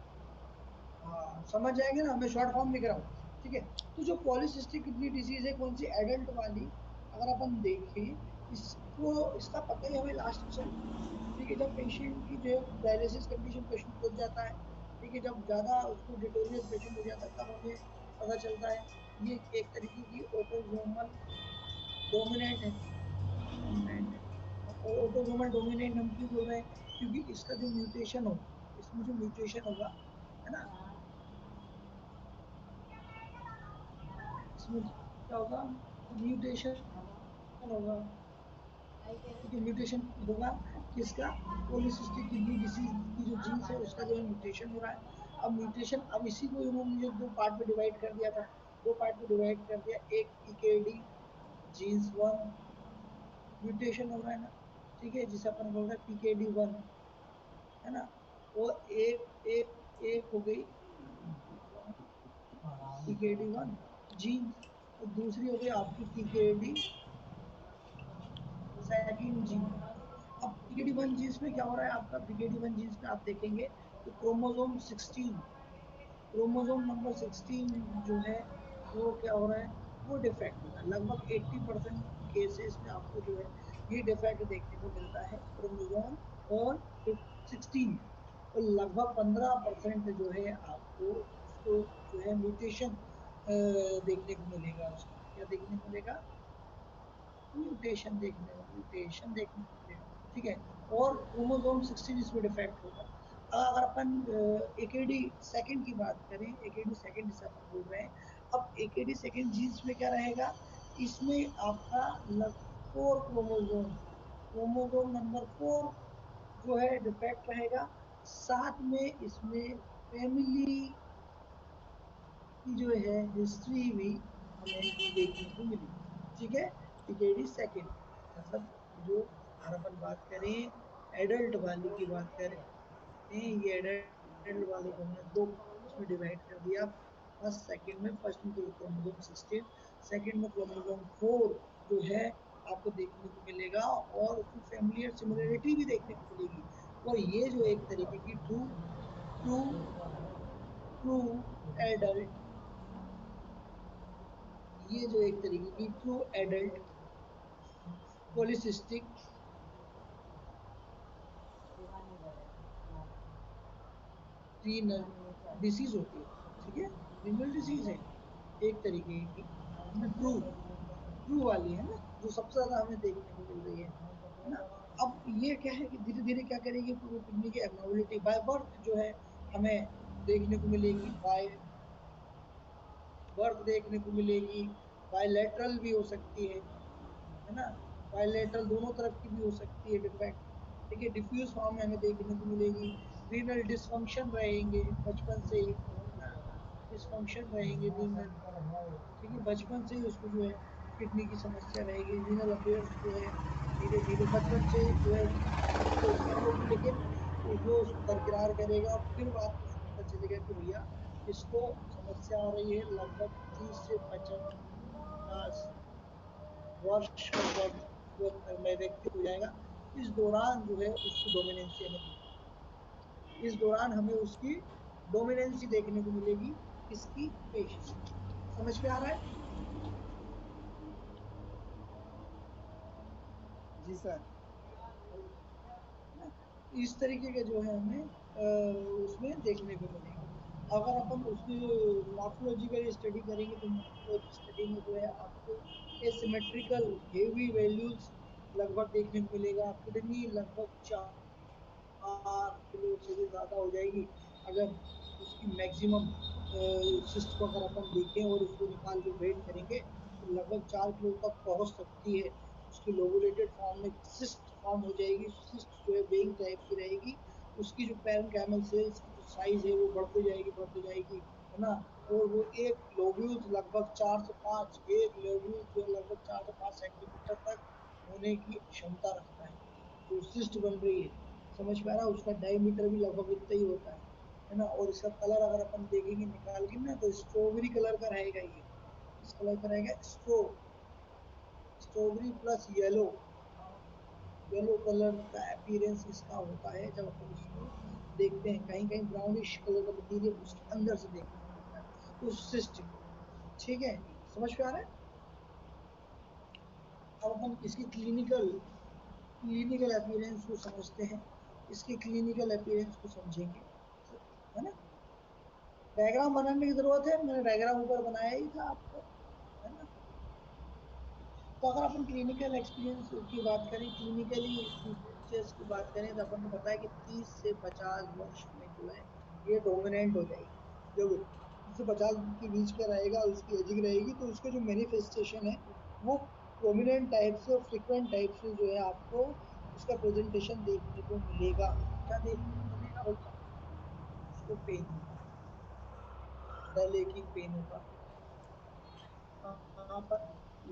हाँ समझ जाएंगे ना, मैं शॉर्ट फॉर्म लिख रहा हूँ। ठीक है, तो जो पॉलीसिस्टिक किडनी डिजीज है कौन सी, एडल्ट वाली, अगर अपन देखें इसको, इसका पता ही हमें लास्ट से। ठीक है, जब पेशेंट की जो डायलिसिस कंडीशन पेशेंट पहुंच जाता है, ठीक है, जब ज्यादा उसको डिटोरियस पेशेंट हो जाता है तब हमें पता चलता है ये एक तरीके की ऑटोसोमल डोमिनेंट है, डोमिनेंट है। ऑटोसोमल डोमिनेंट हम क्यों बोल रहे हैं, क्योंकि इसका जो म्यूटेशन होगा, इसमें जो म्यूटेशन होगा, है ना, इसमें क्या होगा, म्यूटेशन होगा। क्योंकि म्यूटेशन होगा किसका, पॉलीसिस्टिक किडनी डिसीज की जो जीन्स है उसका जो है म्यूटेशन हो रहा है। अब म्यूटेशन, अब इसी को इन्होंने दो पार्ट में डिवाइड कर दिया था, दो पार्ट में डिवाइड कर दिया, एक पीकेडी जीन्स वन म्यूटेशन हो रहा है ना, ठीक है, जिसे अपन बोल रहे हैं पीकेडी वन, है ना, और एक एक एक हो गई पीकेडी वन जीन्स, और दूसरी हो गई आपकी पीकेडी सेकंड जीन। अब पीकेडी वन जीन्स में क्या हो रहा है आपका, पीकेडी वन जीन्स में आप देखेंगे तो क्रोमोसोम 16, क्रोमोसोम नंबर 16 जो है वो क्या हो रहा है, वो डिफेक्ट हो रहा है। लगभग 80% केसेस में आपको जो है ये डिफेक्ट देखने को मिलता है क्रोमोसोम और 16 का। और लगभग 15% जो है आपको उसको जो है म्यूटेशन देखने को मिलेगा, उसका क्या देखने को मिलेगा, म्यूटेशन देखने को मिलेगा। ठीक है, और क्रोमोसोम 16 इसमें डिफेक्ट होगा। अगर अपन एकेडी सेकंड की बात करें, एकेडी सेकंड जिसे अपन बोल रहे हैं, अब एकेडी सेकंड जीन्स में क्या रहेगा, इसमें आपका फोर क्रोमोसोम, क्रोमोसोम नंबर 4 जो है डिफेक्ट रहेगा। साथ में इसमें फैमिली की जो है हिस्ट्री भी हमें देखने को मिली। ठीक है, पीकेडी सेकंड, मतलब जो अगर अपन बात करें एडल्ट वाली की बात करें, ये एडल्ट वाले को हमने दो उसमें डिवाइड कर दिया, फर्स्ट सेकंड में फर्स्ट में क्रोमोसोम 16, सेकंड में क्रोमोसोम 4 जो है आपको देखने को मिलेगा, और उसमें फैमिलियर सिमिलरिटी भी देखने को मिलेगी। और ये जो एक तरीके की ट्रू ट्रू ट्रू एडल्ट, ये जो एक तरीके की true adult polycystic renal disease होती है, ठीक है, रीनल डिसीज है एक तरीके की, ट्रू ट्रू वाली है ना, जो सबसे ज्यादा हमें देखने को मिल रही है ना। अब ये क्या है कि धीरे धीरे क्या करेगी, पूरी किडनी की एबनॉर्मलिटी बाय बर्थ जो है हमें देखने को मिलेगी, बाय बर्थ देखने को मिलेगी, बायलैटरल भी हो सकती है ना, बायलैटरल दोनों तरफ की भी हो सकती है डिफेक्ट, ठीक है, डिफ्यूज फॉर्म में हमें देखने को मिलेगी, रीनल डिसफंक्शन रहेंगे बचपन से ही, है ना, डिसफंक्शन रहेंगे रीनल, ठीक है, बचपन से ही उसको जो है किडनी की समस्या रहेगी, रीनल अफेयर्स जो है धीरे धीरे बचपन से जो है उसकी होगी, लेकिन जो उसको दरकिरार करेगा, और फिर बाद में उसको पता चलेगा कि भैया इसको समस्या हो रही है, लगभग 30 से 50 वर्ष में व्यक्ति हो जाएगा। इस दौरान जो है उसकी डोमिनेंसी हमें इस दौरान हमें उसकी डोमिनेंसी देखने को मिलेगी, किसकी, पेशेंट। समझ में आ रहा है? जी सर। इस तरीके के जो है हमें उसमें देखने को मिलेगा। अगर अपन उसकी मॉर्फोलॉजिकल स्टडी करेंगे तो मॉर्फोलॉजी स्टडी में जो है आपको एसिमेट्रिकल हेवी वैल्यूज लगभग देखने को मिलेगा, किडनी लगभग 4 किलो से भी ज्यादा हो जाएगी अगर उसकी मैक्सिमम सिस्ट को अगर अपन देखें और उसको निकाल के वेट करेंगे तो लगभग 4 किलो तक पहुंच सकती है। उसकी लोबुलेटेड फॉर्म में सिस्ट फॉर्म हो जाएगी, सिस्ट जो है वेइंग टाइप की रहेगी, उसकी जो पैरेन्काइमल सेल्स की जो साइज है वो बढ़ती जाएगी, है ना, और वो एक लोब्यूल्स लगभग 4 से 5, एक लोब्यूल जो है लगभग 4 से 5 सेंटीमीटर तक होने की क्षमता रखता है, जो सिस्ट बन रही है। समझ पा रहा है? उसका डायमीटर भी लगभग इतना ही होता है ना, और इसका कलर अगर अपन देखेंगे निकाल के ना तो स्ट्रॉबेरी कलर का रहेगा, ये इस कलर का रहेगा, strawberry plus yellow, yellow colour का अपीयरेंस इसका होता है जब अपन इसको देखते हैं, कहीं कहीं ब्राउनिश कलर का मटीरियल उसके अंदर से देखने को मिलता है उस सिस्ट के, ठीक है, समझ में आ रहा है? अब अपन इसकी क्लिनिकल अपीयरेंस को समझते हैं, इसके क्लिनिकल अपीयरेंस को समझेंगे, है ना। डायग्राम बनाने की जरूरत है, मैंने डायग्राम ऊपर बनाया ही था आपको, है ना। तो अगर अपन क्लिनिकल एक्सपीरियंस की बात करें, क्लिनिकली फीचर्स की बात करें तो अपन को पता है कि 30 से 50 वर्ष में जो है ये डोमिनेंट हो जाएगी। जब 30 से 50 के बीच का रहेगा, उसकी एजिंग रहेगी, तो उसका जो मैनिफेस्टेशन है वो प्रोमिनेंट टाइप से और फ्रिक्वेंट टाइप से जो है आपको उसका प्रेजेंटेशन देखने को मिलेगा। क्या देखने को मिलेगा भैया? उसको पेन होगा, गले की पेन होगा, कहाँ पर,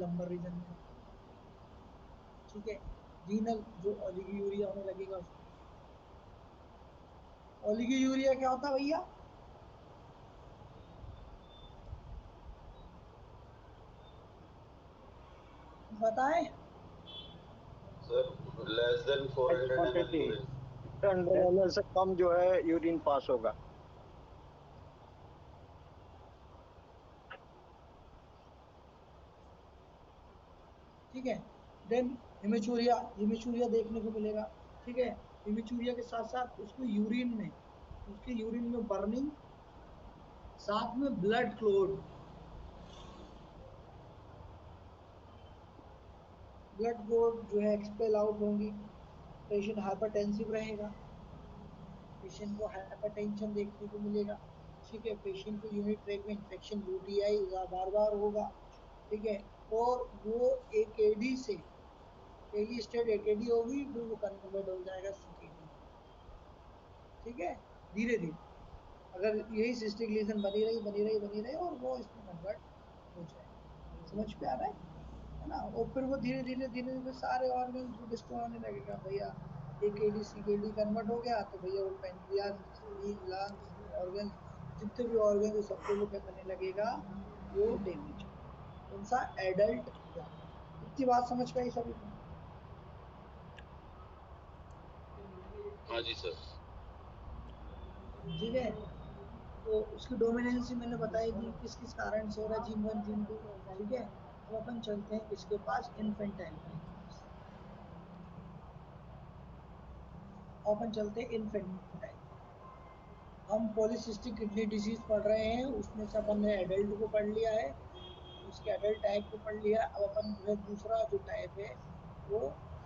लंबर रीजन में, ठीक है, रीनल जो ओलिगोयूरिया होने लगेगा उसको। ओलिगोयूरिया क्या होता है भैया? बताएं। Sir less than 400 ml quantity urine. 100 ml से कम जो है यूरिन पास होगा। ठीक है, देन हिमेचूरिया देखने को मिलेगा, ठीक है, हिमेचूरिया के साथ साथ उसके यूरिन में बर्निंग, साथ में ब्लड क्लोट, ब्लड क्लोट जो है एक्सपेल आउट होंगी, पेशेंट हाइपरटेंसिव रहेगा, पेशेंट को हाइपरटेंशन देखने को मिलेगा, ठीक है, पेशेंट को यूनिट ट्रैक में इंफेक्शन यूटीआई बार बार होगा, ठीक है, और वो एकेडी से, पहली स्टेज एकेडी होगी, फिर वो कन्वर्ट हो जाएगा सीकेडी, ठीक है, धीरे धीरे, अगर यही सिस्टिक लीजन बनी रही और वो इसमें कन्वर्ट हो जाए। समझ पे आ रहा है ना, और फिर वो धीरे धीरे सारे ऑर्गन को डिस्ट्रॉय होने लगेगा भैया, एकेडी सीकेडी कन्वर्ट हो गया तो भैया वो पेनक्रियास, स्प्लीन, लंग्स, ऑर्गन जितने भी ऑर्गन सबको वो क्या करने लगेगा, वो डैमेज। कौन सा? Adult worm. इतनी बात समझ पाई सभी को? हाँ जी सर। ठीक है, तो उसकी डोमिनेंसी मैंने बताई थी किस किस कारण से हो रहा है, जीन 1 जीन 2। ठीक है, अब अपन चलते हैं किसके पास, इन्फेंटाइल के पास। अपन चलते हैं इन्फेंटाइल। हम पॉलीसिस्टिक किडनी डिजीज पढ़ रहे हैं, उसमें से अपन ने एडल्ट को पढ़ लिया है, उसके एडल्ट टाइप को पढ़ लिया। अब अपन जो है दूसरा जो टाइप है वो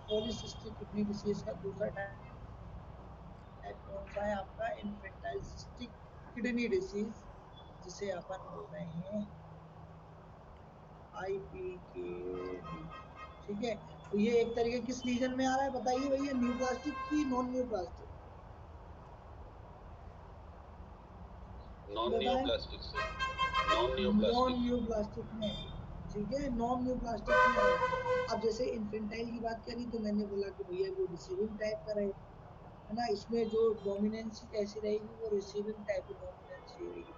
पॉलीसिस्टिक किडनी डिजीज का दूसरा टाइप कौन सा है आपका, इन्फेंटाइल सिस्टिक किडनी डिजीज, जिसे अपन बोल रहे हैं IPKD। ठीक है, तो ये एक तरीके किस रीजन में आ रहा है बताइए भैया, न्यूप्लास्टिक की नॉन न्यूप्लास्टिक? नॉन बताएं। Neoplastic sir, non non neoplastic. Neoplastic में। ठीक है, नॉन न्यूप्लास्टिक में है। अब जैसे इन्फेंटाइल की बात करी तो मैंने बोला कि भैया वो रिसीविंग टाइप का रहेगा, है ना, इसमें जो डोमिनेंसी कैसी रहेगी, वो रिसीविंग टाइप की डोमिनेंसी रहेगी।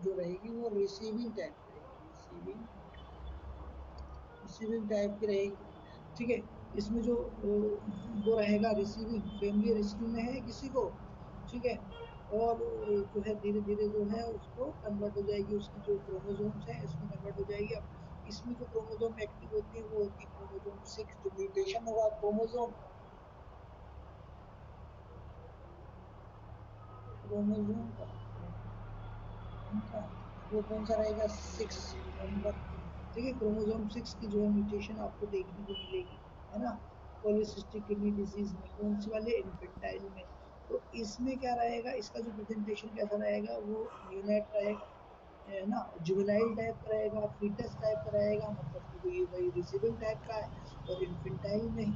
जो रहेगी वो रिसीविंग टाइप की रहेगी, रिसीविंग टाइप की रहेगी। ठीक है, इसमें जो वो रहेगा रिसीविंग, फैमिली रिसीविंग में है किसी को, ठीक है, और जो है धीरे धीरे जो है उसको कन्वर्ट हो जाएगी, उसकी जो क्रोमोसोम्स है इसमें कन्वर्ट हो जाएगी। अब इसमें जो क्रोमोसोम एक्टिव होती है वो होती है क्रोमोसोम 6। जो म्यूटेशन होगा क्रोमोसोम क्रोमोसोम का वो कौन सा रहेगा, 6 नंबर। ठीक है, क्रोमोसोम 6 की जो है म्यूटेशन आपको देखने को मिलेगी, है ना, पॉलीसिस्टिक किडनी डिजीज में। कौन सी वाले, इन्फेंटाइल में। तो इसमें क्या रहेगा, इसका जो प्रेजेंटेशन कैसा रहेगा, वो न्यूनेट रहेगा, है ना, जुवेनाइल टाइप का रहेगा, फीटस टाइप का रहेगा, मतलब कि ये भाई रिसीविंग टाइप का है। और इन्फेंटाइल में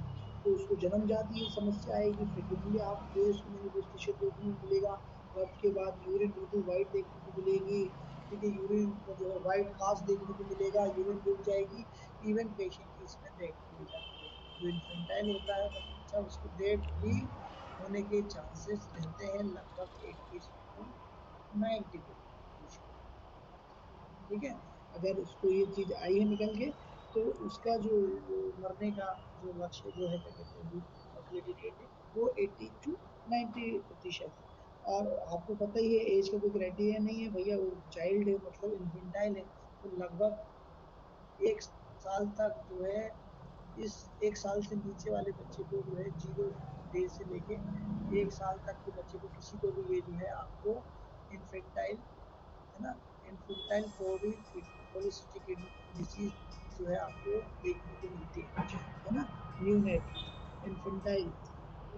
तो उसको जन्मजात ही समस्या आएगी, फ्रिक्वेंटली आप जो है इसको मैनिफेस्टेशन देखने को मिलेगा। बर्थ के बाद यूरिन बिल्कुल व्हाइट देखने को मिलेगी। ठीक है, यूरिन में जो है व्हाइट कास्ट देखने को मिलेगा, यूरिन रुक जाएगी, इवन पेशेंट की इसमें डेथ भी हो जाती है। जो इन्फेंटाइल होता है बच्चा, उसकी डेथ भी होने के चांसेस रहते हैं लगभग 80 to 90%। ठीक है, अगर उसको ये चीज आई है निकल के, तो उसका जो मरने का जो लक्ष्य जो है, क्या कहते हैं, मॉर्टलिटी रेट है, वो 80 to 90% है। और आपको पता ही है एज का कोई क्राइटेरिया नहीं है भैया, वो चाइल्ड है मतलब इन्फेंटाइल है, तो लगभग 1 साल तक जो है, इस 1 साल से नीचे वाले बच्चे को जो है 0 डे से लेके 1 साल तक के बच्चे को, किसी को भी ये जो है आपको इन्फेंटाइल, है ना, इन्फेंटाइल पॉलीसिस्टिक डिजीज जो है आपको देखने को मिलती है ना। न्यूनेट, इन्फेंटाइल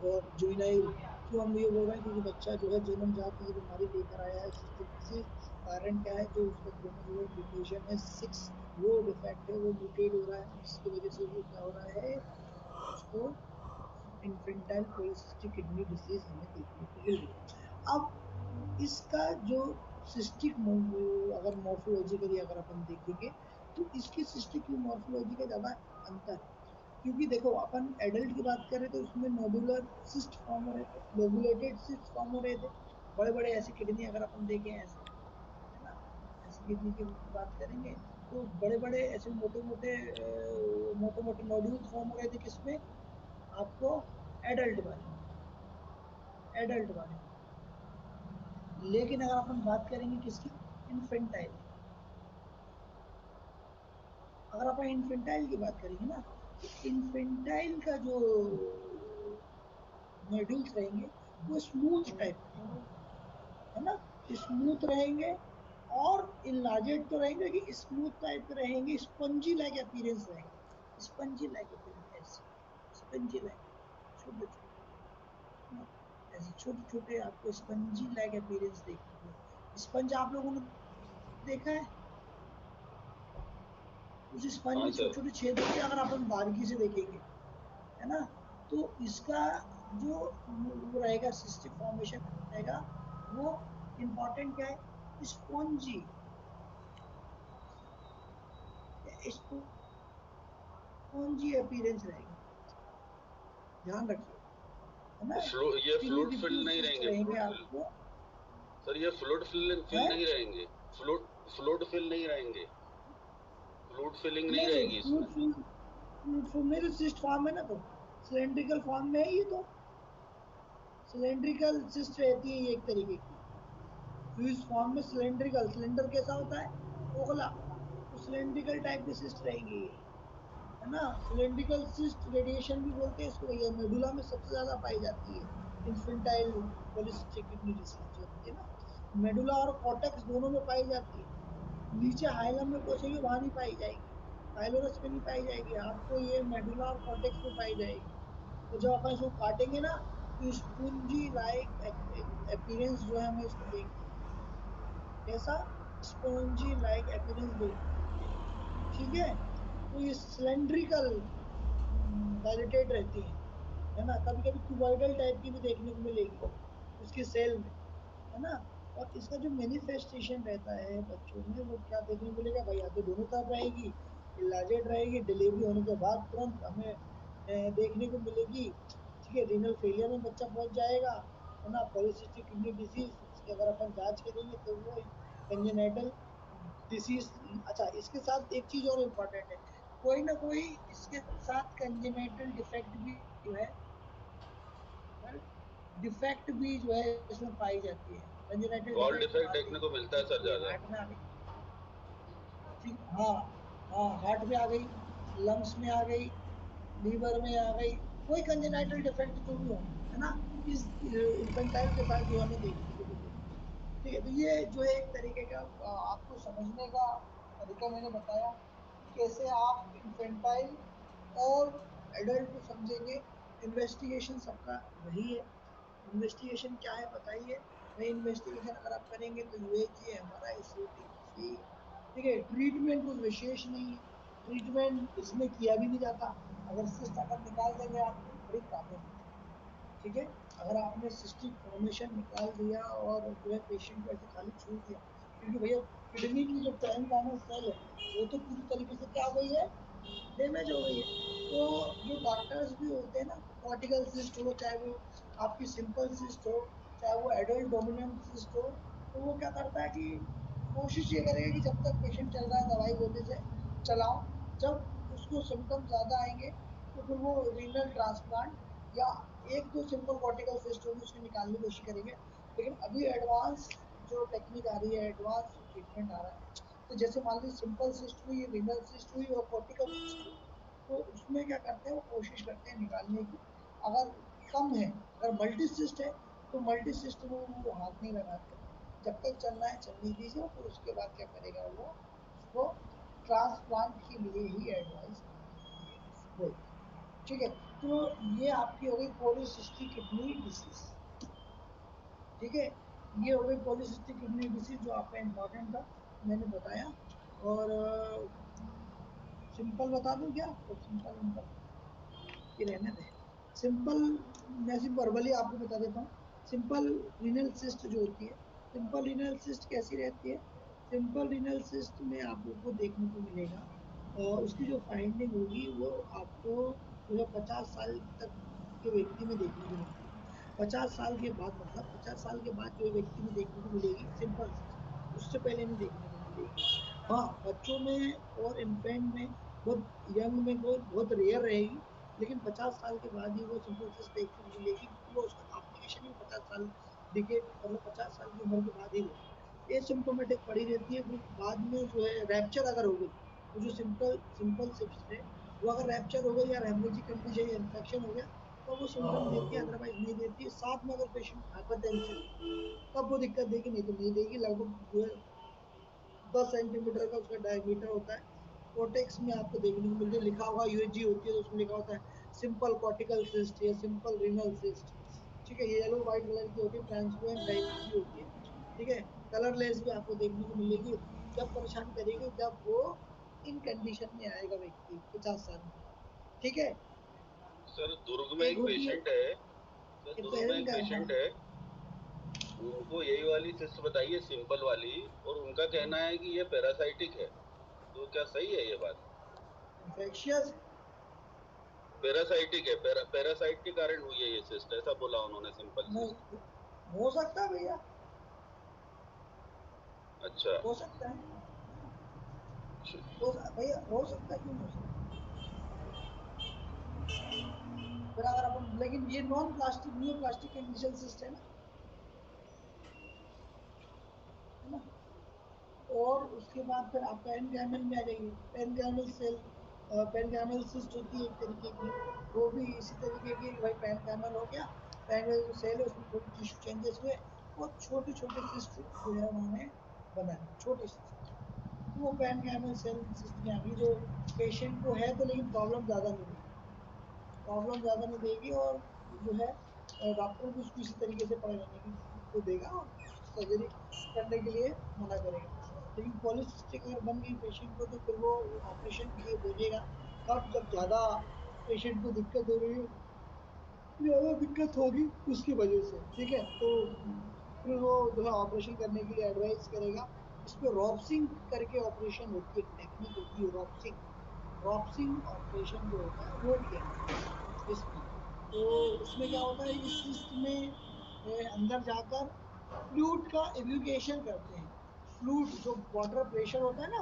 और जुवेनाइल। क्यों हम ये बोल रहे हैं, क्योंकि बच्चा जो है जन्मजात ये बीमारी लेकर आया है सिस्टिक डिजीज। कारण क्या है, जो उसका क्रोमोसोमल म्यूटेशन है 6, वो डिफेक्ट है, वो म्यूटेट हो रहा है, जिसकी वजह से वो क्या हो रहा है, उसको इन्फेंटाइल पॉलीसिस्टिक किडनी डिजीज हमें देखने को मिल रही है। अब इसका जो सिस्टिक अगर मॉर्फोलॉजिकली अगर अपन देखेंगे, तो इसके सिस्टिक की मॉर्फोलॉजी का ज्यादा अंतर है। क्योंकि देखो अपन एडल्ट की बात करें तो इसमें नोडुलर सिस्ट फॉर्म हो रहे थे, लोबुलेटेड सिस्ट फॉर्म हो रहे थे, बड़े बड़े ऐसी किडनी अगर अपन देखें ऐसे, है ना, ऐसी किडनी की बात करेंगे तो बड़े बड़े ऐसे मोटे मोटे नोड्यूल्स फॉर्म हो रहे थे, किसमें आपको, एडल्ट वाले, एडल्ट वाले। लेकिन अगर अपन बात करेंगे किसकी, इन्फेंटाइल, अगर अपन इन्फेंटाइल की बात करेंगे ना, तो इन्फेंटाइल का जो नोड्यूल्स रहेंगे वो स्मूथ टाइप के रहेंगे, है ना, स्मूथ रहेंगे। और इनलार्जेड तो रहेंगे कि स्मूथ टाइप के रहेंगे, स्पंजी लाइक अपीयरेंस रहेगा, स्पंजी लाइक अपीयरेंस, ऐसे स्पंजी लाइक, छोटे छोटे, है ना, ऐसे छोटे छोटे आपको स्पंजी लाइक अपीयरेंस देखने को मिलेगा। स्पंज आप लोगों ने देखा है, उस स्पंज हाँ में छोटे सर। छोटे छेद होते हैं, अगर अपन बारीकी से देखेंगे, है ना, तो इसका जो वो रहेगा सिस्टिक फॉर्मेशन रहेगा, वो इम्पोर्टेंट क्या है, स्पॉन्जी, स्पॉन्जी अपीयरेंस रहेगा, ध्यान रखिए। है ना। ये फ्लूइड फिल नहीं रहेंगे, रहेंगे फ्लूइड फिल आपको सर, ये फ्लूइड फिल है? नहीं रहेंगे, फ्लूइड फिल नहीं रहेंगे, फ्लूइड फिलिंग नहीं नहीं, रहेगी इसमें। फ्लूइड फॉर्म में तो सिस्ट फॉर्म है ना, तो सिलेंड्रिकल फॉर्म में है ये तो। सिलेंड्रिकल सिस्ट रहती है ये एक तरीके की। फ्यूज फॉर्म में सिलेंड्रिकल, सिलेंडर कैसा होता है, ओवला, तो सिलेंड्रिकल टाइप की सिस्ट रहेंगी ये, है ना। सिलेंड्रिकल सिस्ट रेडिएशन भी बोलते हैं इसको भैया, मेडुला में सबसे ज्यादा पाई जाती है इन्फेंटाइल पॉलीसिस्टिक किडनी डिसीज जो होती है ना, मेडुला और कॉर्टेक्स दोनों में पाई जाती है। नीचे हाइलम में पहुंचेगी वहां नहीं पाई जाएगी, पाइलोरस में नहीं पाई जाएगी, आपको ये मेडुला और कॉर्टेक्स में पाई जाएगी। तो जब अपन इसको काटेंगे ना, तो स्पूंजी लाइक अपीयरेंस जो है हमें इसको देगी, कैसा, स्पॉन्जी लाइक अपीयरेंस देगी, ठीक है। तो ये सिलेंड्रिकल डायलेटेड रहती है ना। कभी कभी क्यूबॉइडल टाइप की भी देखने को मिलेगी उसकी सेल में, है ना। और इसका जो मैनिफेस्टेशन रहता है बच्चों में, वो क्या देखने को मिलेगा भाई, या तो दोनों तरफ रहेगी, इलाजेड रहेगी, डिलीवरी होने के बाद तुरंत हमें देखने को मिलेगी, ठीक है। रीनल फेलियर में बच्चा पहुंच जाएगा, है ना। पॉलीसिस्टिक किडनी डिजीज उसकी अगर अपन जांच करेंगे तो वो कंजेनाइटल डिसीज। अच्छा, इसके साथ एक चीज और इम्पोर्टेंट है, कोई ना कोई इसके साथ कंजेनाइटल डिफेक्ट भी जो है, डिफेक्ट भी जो है इसमें पाई जाती है। कंजेनाइटल गॉल डिफेक्ट डिफेक्ट मान देखने को मिलता है सर लीजिए ज्यादा। हार्ट में आ गई, ठीक, हाँ हाँ, हार्ट में आ गई, लंग्स में आ गई, लीवर में आ गई, कोई कंजेनाइटल डिफेक्ट जो भी हो, है ना, इस इन्फेंटाइल के साथ जो हमें देखने को मिलेगी, ठीक है। तो ये जो है एक तरीके का आपको समझने का तरीका मैंने बताया कि कैसे आप इन्फेंटाइल और एडल्ट को समझेंगे। इन्वेस्टिगेशन सबका वही है। इन्वेस्टिगेशन क्या है बताइए भाई, इन्वेस्टिगेशन अगर आप करेंगे तो यूएजी है हमारा, एसयूटी बस यही है, ठीक है। ट्रीटमेंट कुछ विशेष नहीं है, ट्रीटमेंट इसमें किया भी नहीं जाता। अगर सिस्ट अगर निकाल देंगे आप तो बड़ी प्रॉब्लम होती है, ठीक है। अगर आपने सिस्टिक फॉर्मेशन निकाल दिया और जो है पेशेंट को ऐसे खाली छोड़ दिया, क्योंकि भैया किडनी की जो पैरेन्काइमल सेल है वो तो पूरी तरीके से क्या हो गई है, डैमेज हो गई है। तो जो डॉक्टर्स भी होते हैं ना, कॉर्टिकल सिस्ट हो, चाहे वो आपकी सिंपल सिस्ट हो, चाहे वो एडल्ट डोमिनेंट सिस्ट हो, तो वो क्या करता है कि कोशिश ये करेगा कि जब तक पेशेंट चल रहा है दवाई गोली से चलाओ, जब उसको सिम्टम ज्यादा आएंगे तो फिर वो रीनल ट्रांसप्लांट या एक दो सिंपल कॉर्टिकल सिस्ट होगी उसको निकालने की कोशिश करेंगे। लेकिन अभी एडवांस जो टेक्निक आ रही है, एडवांस जो ट्रीटमेंट आ रहा है, तो जैसे मान लीजिए सिंपल सिस्ट हुई, रीनल सिस्ट हुई और कॉर्टिकल सिस्ट हुई, तो उसमें क्या करते हैं, वो कोशिश करते हैं निकालने की। अगर कम है, अगर मल्टी सिस्ट है, तो मल्टी सिस्ट में वो हाथ नहीं लगाते, जब तक चलना है चलने दीजिए, फिर उसके बाद क्या करेगा वो उसको ट्रांसप्लांट के लिए ही एडवाइस बोलते हैं, ठीक है। तो ये आपकी हो गई पॉलीसिस्टिक किडनी डिसीज, ठीक है। ये हो गई पॉलीसिस्टिक किडनी डिसीज जो आपका इम्पोर्टेंट था, मैंने बताया। और सिंपल बता दूं क्या आपको, सिंपल सिंपल ये रहने दें, सिंपल मैं सिर्फ वर्बली आपको बता देता हूँ। सिंपल रीनल सिस्ट जो होती है, सिंपल रीनल सिस्ट कैसी रहती है, सिंपल रीनल सिस्ट में आप लोग को देखने को मिलेगा, उसकी जो फाइंडिंग होगी वो आपको जो 50 साल तक के व्यक्ति में देखने को मिलती है। 50 साल के बाद, मतलब 50 साल के बाद जो व्यक्ति में देखने को मिलेगी सिंपल सिस्ट, उससे पहले नहीं देखने को मिलेगी। हाँ, बच्चों में और इन्फेंट में, बहुत यंग में बहुत रेयर रहेगी, लेकिन 50 साल के बाद ही वो सिंपल सिस्ट देखने को मिलेगी, क्योंकि वो उसका कॉम्प्लिकेशन ही 50 साल दिखे, मतलब 50 साल की उम्र के बाद ही होगा। एसिम्टोमेटिक पड़ी रहती है, फिर बाद में जो है रैप्चर अगर हो गई, तो जो सिंपल सिंपल सिस्ट है वो अगर रैप्चर हो गई या हेमरेजिक कंडीशन या इन्फेक्शन हो गया, तो वो सिम्टम देती है, अदरवाइज नहीं देती है। साथ में अगर पेशेंट हाइपरटेंसिव तब वो दिक्कत देगी, नहीं तो नहीं देगी। लगभग जो है 10 सेंटीमीटर का उसका डायमीटर होता है। कोटेक्स में आपको देखने को मिलती है, लिखा होगा यूएजी होती है तो उसमें लिखा होता है सिंपल कॉर्टिकल सिस्ट या सिंपल रीनल सिस्ट, ठीक है। ये येलो व्हाइट कलर की होती है, ट्रांसपेरेंट टाइप की होती है, ठीक है। कलरलेस भी आपको देखने को मिलेगी। जब परेशान करेगी जब वो इन कंडीशन में आएगा व्यक्ति 50 साल के बाद, ठीक है। सर दुर्ग में एक एक होती है पेशेंट है, सर ये दुर्ग में पैरन एक का, हाँ, पेशेंट है, उनको यही वाली सिस्ट बताइए, सिंपल वाली, और उनका कहना है कि ये पैरासाइटिक है, तो क्या सही है ये बात? इन्फेक्शियस पैरासाइटिक है, पैरासाइट के कारण हुई है ये सिस्ट, ऐसा बोला उन्होंने, सिंपल सी। नहीं, हो सकता है भैया, अच्छा। हो सकता है, भैया हो सकता है, क्यों नहीं हो सकता। फिर अगर अपन, लेकिन ये नॉन प्लास्टिक, न्यू प्लास्टिक का इनिशियल सिस्ट है ना। और उसके बाद फिर आप पेरेन्काइमल में आ जाइए। पेरेन्काइमल सेल, पेरेन्काइमल सिस्ट होती है एक तरीके की, वो भी इसी तरीके की, भाई पेरेन्काइमल हो गया, पेरेन्काइमल जो सेल है उसमें थोड़ी टिश्यू चेंजेस हुए, वो छोटे छोटे सिस्ट जो है उन्होंने बनाए, छोटे सिस्ट, तो वो पेरेन्काइमल सेल सिस्ट में आ गई, जो पेशेंट को है तो लेकिन प्रॉब्लम ज्यादा नहीं देगी, प्रॉब्लम ज्यादा नहीं देगी, और जो है डॉक्टर भी उसको इसी तरीके से पड़े रहने की को देगा और सर्जरी करने के लिए मना करेगा। लेकिन पॉलीसिस्टिक अगर बन गई पेशेंट को, तो फिर वो ऑपरेशन के लिए भेजेगा कब, जब ज्यादा पेशेंट को दिक्कत हो रही है, ज्यादा दिक्कत होगी उसकी वजह से, ठीक है, तो फिर वो जो है ऑपरेशन करने के लिए एडवाइस करेगा। इस पे रॉपसिंग करके ऑपरेशन होती है, टेक्निक होती है रॉपसिंग, रॉपसिंग ऑपरेशन जो होता है वो किया जाता है इसमें। तो उसमें क्या होता है, इस सिस्ट में अंदर जाकर फ्लूइड का एव्यूकेशन करते हैं, फ्लूइड जो वाटर प्रेशर होता है ना,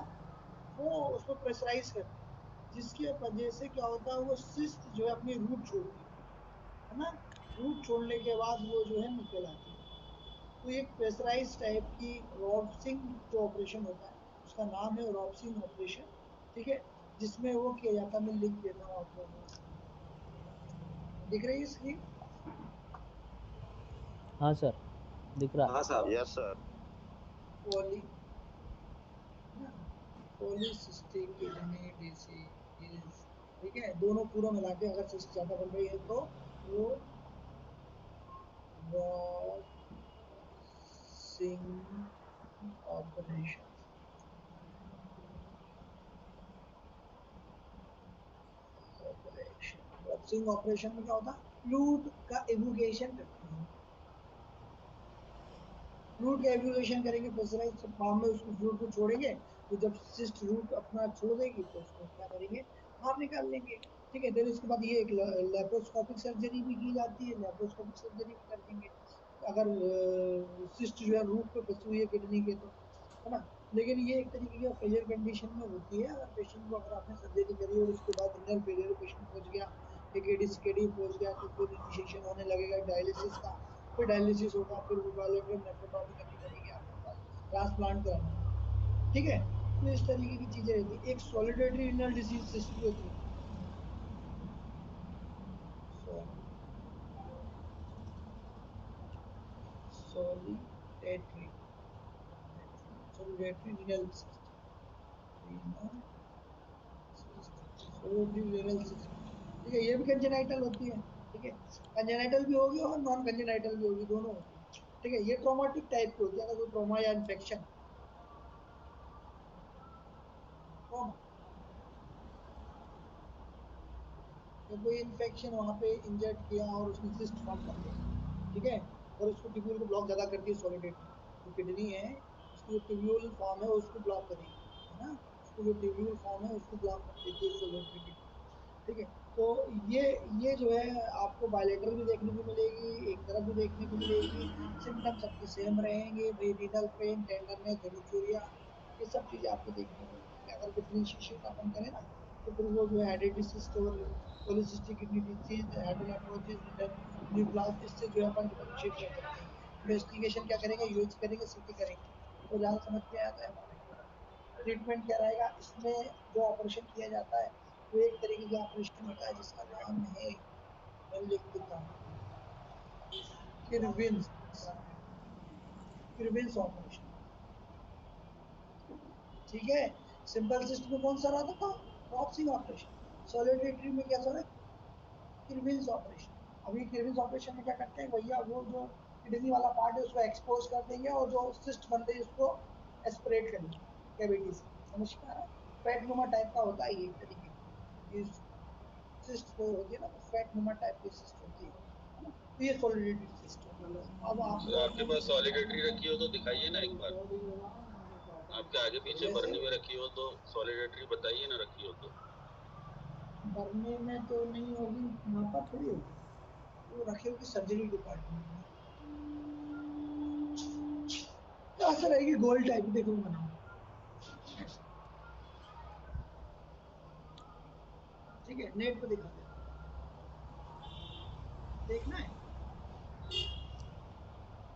वो उसको प्रेशराइज करते हैं, जिसके वजह से क्या होता है, वो सिस्ट जो है अपनी रूट छोड़ती है ना, रूट छोड़ने के बाद वो जो है निकल आती है। तो एक प्रेशराइज टाइप की रॉपसिंग जो ऑपरेशन होता है, उसका नाम है रॉपसिंग ऑपरेशन, ठीक है, जिसमें वो किया जाता है, मैं लिख देता हूँ आप लोगों को, दिख रही है स्क्रीन। हाँ सर, दिख रहा है। हाँ साहब। Yes sir. Poly polycystic kidney disease, ठीक है, दोनों पूरा मिला के अगर सिस्ट ज्यादा बन रही है तो वो रॉपसिंग ऑपरेशन, रॉपसिंग ऑपरेशन में क्या होता है, फ्लूइड का एवुकेशन करते हैं, फ्लूइड का एवुकेशन करेंगे, प्रेशराइज फॉर्म में उसको फ्लूइड को छोड़ेंगे, तो जब सिस्ट रूट अपना छोड़ देगी तो उसको क्या करेंगे, बाहर निकाल लेंगे, ठीक है। फिर उसके बाद ये एक लेप्रोस्कोपिक सर्जरी भी की जाती है, लेप्रोस्कोपिक सर्जरी भी कर देंगे अगर सिस्ट जो है रूट पे फंसी हुई है किडनी के, तो है ना। लेकिन ये एक तरीके की फेलियर कंडीशन में होती है, अगर पेशेंट को, अगर आपने सर्जरी करी और उसके बाद रिनल फेलियर पेशेंट पहुंच गया, एकेडी पहुंच गया, तो फिर इनिशिएशन होने लगेगा डायलिसिस का, फिर डायलिसिस होगा, फिर वो बायोलेटरल नेफ्रोटॉमी करनी पड़ेगी आपको, ट्रांसप्लांट कराना है, ठीक है। तो इस तरीके की चीजें रहती है। एक सॉलिडेटरी रिनल डिसीज सिस्ट भी होती है, सॉलिडेटरी सॉलिडेटरी रिनल सिस्ट, रिनल सिस्ट, ठीक है, ये भी कंजेनाइटल होती है, ठीक है, कंजेनाइटल भी होगी और नॉन कंजेनाइटल भी होगी, दोनों होती है, ठीक है। ये ट्रॉमेटिक टाइप की होती है, अगर कोई ट्रॉमा या इन्फेक्शन, ट्रॉमा या कोई इन्फेक्शन वहां पे इंजर्ड किया और उसने सिस्ट फॉर्म कर दिया, ठीक है, और उसको ट्यूब्यूल को ब्लॉक ज्यादा करती है सॉलिडेटरी, जो किडनी है उसकी जो ट्यूब्यूल फॉर्म है उसको ब्लॉक करेगी, है ना, उसको जो ट्यूब्यूल फॉर्म है उसको ब्लॉक कर देती है सॉलिडेटरी किडनी, ठीक है। तो ये जो है आपको बायलेटरल भी देखने को मिलेगी, एक तरफ भी देखने को मिलेगी, सिम्टम्स सबके सेम रहेंगे, भाई रीनल पेन, टेंडरनेस, हेमिचूरिया, ये सब चीजें आपको देखने को मिलेंगी। अगर डिफरेंशिएशन अपन करें ना, तो फिर वो जो है हेडेटिक सिस्ट और पॉलीसिस्टिक किडनी डिसीज, हेडोनेफ्रोसिस, न्यूप्लास्ट, इससे जो है अपन डिफरेंशिएट कर सकते हैं। इन्वेस्टिगेशन क्या करेंगे, यूएच करेंगे, सीटी करेंगे, तो ज्यादा समझ में आता है हमारे ट्रीटमेंट क्या रहेगा इसमें। जो ऑपरेशन किया जाता है वो एक तरीके का ऑपरेशन होता है जिसका नाम है, मैं लिख देता हूँ, किरविन्स, किरविन्स ऑपरेशन, ठीक है। सिंपल सिस्ट में कौन सा रहा था, रॉपसिंग ऑपरेशन, सॉलिडेटरी में क्या था, किरविन्स ऑपरेशन। अभी किरविन्स ऑपरेशन में क्या करते हैं भैया, वो जो किडनी वाला पार्ट है उसको एक्सपोज कर देंगे और जो सिस्ट बन रही है उसको एस्पिरेट करेंगे कैविटी से, समझ में आ रहा है। फैट नुमा टाइप का होता है ये एक तरीके की सिस्ट जो होती है ना, वो फैट नुमा टाइप की सिस्ट होती है ना, तो ये सॉलिडेटरी सिस्ट होती है। अब आप तो आपके पास सॉलिडेटरी रखी हो तो दिखाइए ना एक बार, आपके आगे पीछे जैसे बरनी में रखी हो तो सॉलिडेटरी बताइए ना, रखी हो तो। करने में तो नहीं होगी, वहाँ पर थोड़ी होगी, वो रखी होगी सर्जरी डिपार्टमेंट में। ऐसा रहेगी गोल टाइप, देखो बनाओ, ठीक है, नेट पे दिखा देना, देखना है।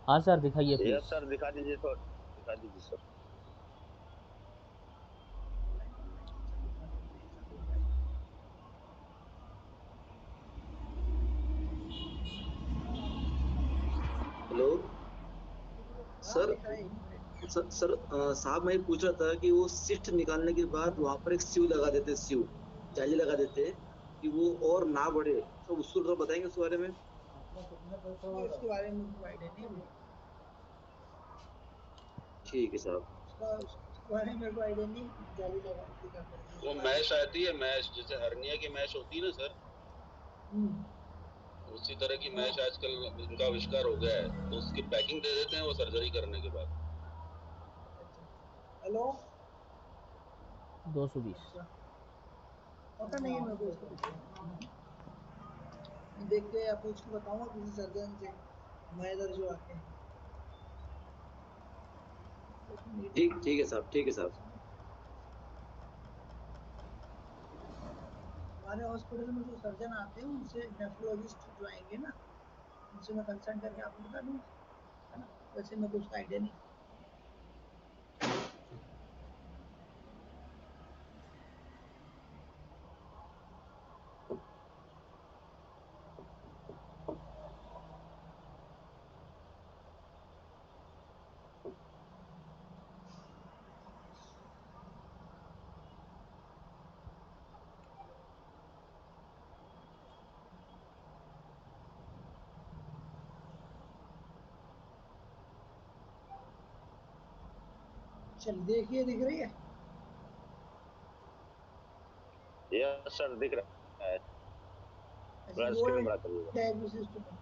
हाँ सर दिखाइए यस प्लीज। सर, दिखा दीजिए तो, दिखा दीजिए सर। हेलो हाँ सर। दिख रहा है, 1 मिनट। सर साहब, मैं पूछ रहा था कि वो सिस्ट निकालने के बाद वहां पर एक स्यू लगा देते, स्यू जाली लगा देते कि वो और ना बढ़े, तो उसको थोड़ा बताएंगे उस बारे में। नहीं, उसके बारे में मुझे आइडिया नहीं है, ठीक है साहब। उसके बारे में मेरे को आइडिया नहीं, जाली लगा के क्या करते हैं वो उसके बारे मैश आती है, मैश जैसे हर्निया की मैश होती है ना सर, में। उसी तरह की मैश आजकल इनका आविष्कार हो गया है, तो उसकी पैकिंग दे देते हैं वो सर्जरी करने के बाद। हेलो। 220। अच्छा, पता नहीं है मेरे को इसके पीछे, मैं देख के या पूछ के बताऊंगा किसी सर्जन से, मैं इधर जो आके। ठीक ठीक है साहब, ठीक है साहब। हमारे हॉस्पिटल में जो सर्जन आते हैं उनसे, नेफ्रोलॉजिस्ट जो आएंगे ना, उनसे मैं कंसल्ट करके आपको बता दूंगा, है ना। वैसे मेरे को उसका आइडिया नहीं। चलिए देखिए, दिख रही है। यस सर, दिख रहा है। ऐसे थोड़ा गोल स्क्रीन बड़ा करिएगा। टाइप सिस्टम है।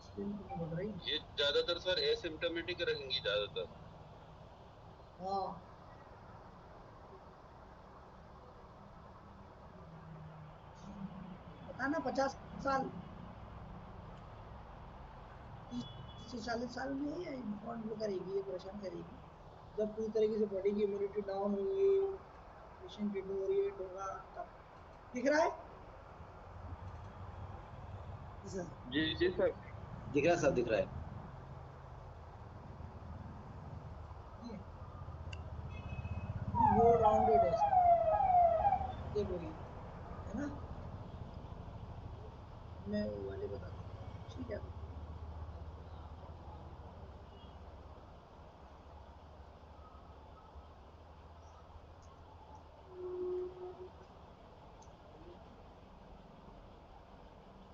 स्क्रीन तो नहीं बढ़ रही। ये ज्यादातर सर एसिम्टोमेटिक रहेंगी ज्यादातर। हाँ, पता ना, 50 साल, 30 से 40 साल में ये इन्फॉर्म करेगी, ये परेशान करेगी। जब पूरी तरीके से बॉडी की इम्यूनिटी डाउन होगी, पेशेंट डिटोरिएट होगा, तब। दिख रहा है सर? जी जी सर। दिख रहा है साहब, दिख रहा है। ये वो राउंडेड है सर, देखो ये, है ना। मैं वो वाले बता देता हूँ, ठीक है।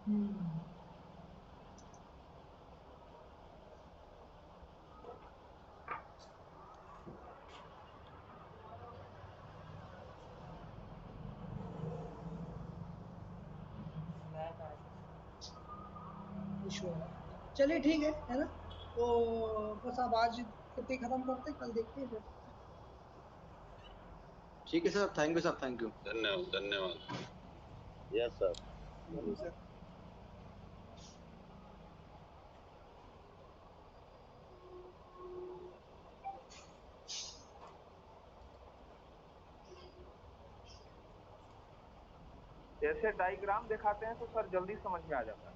हम्म, इशू है। चलिए ठीक है ना। तो बस अब आज इतने खत्म करते हैं, कल देखते हैं फिर। ठीक है साहब, थैंक यू साहब, थैंक यू। धन्यवाद धन्यवाद। Yes sir. चलिए सर। जैसे डायग्राम दिखाते हैं तो सर जल्दी समझ में आ जाता है।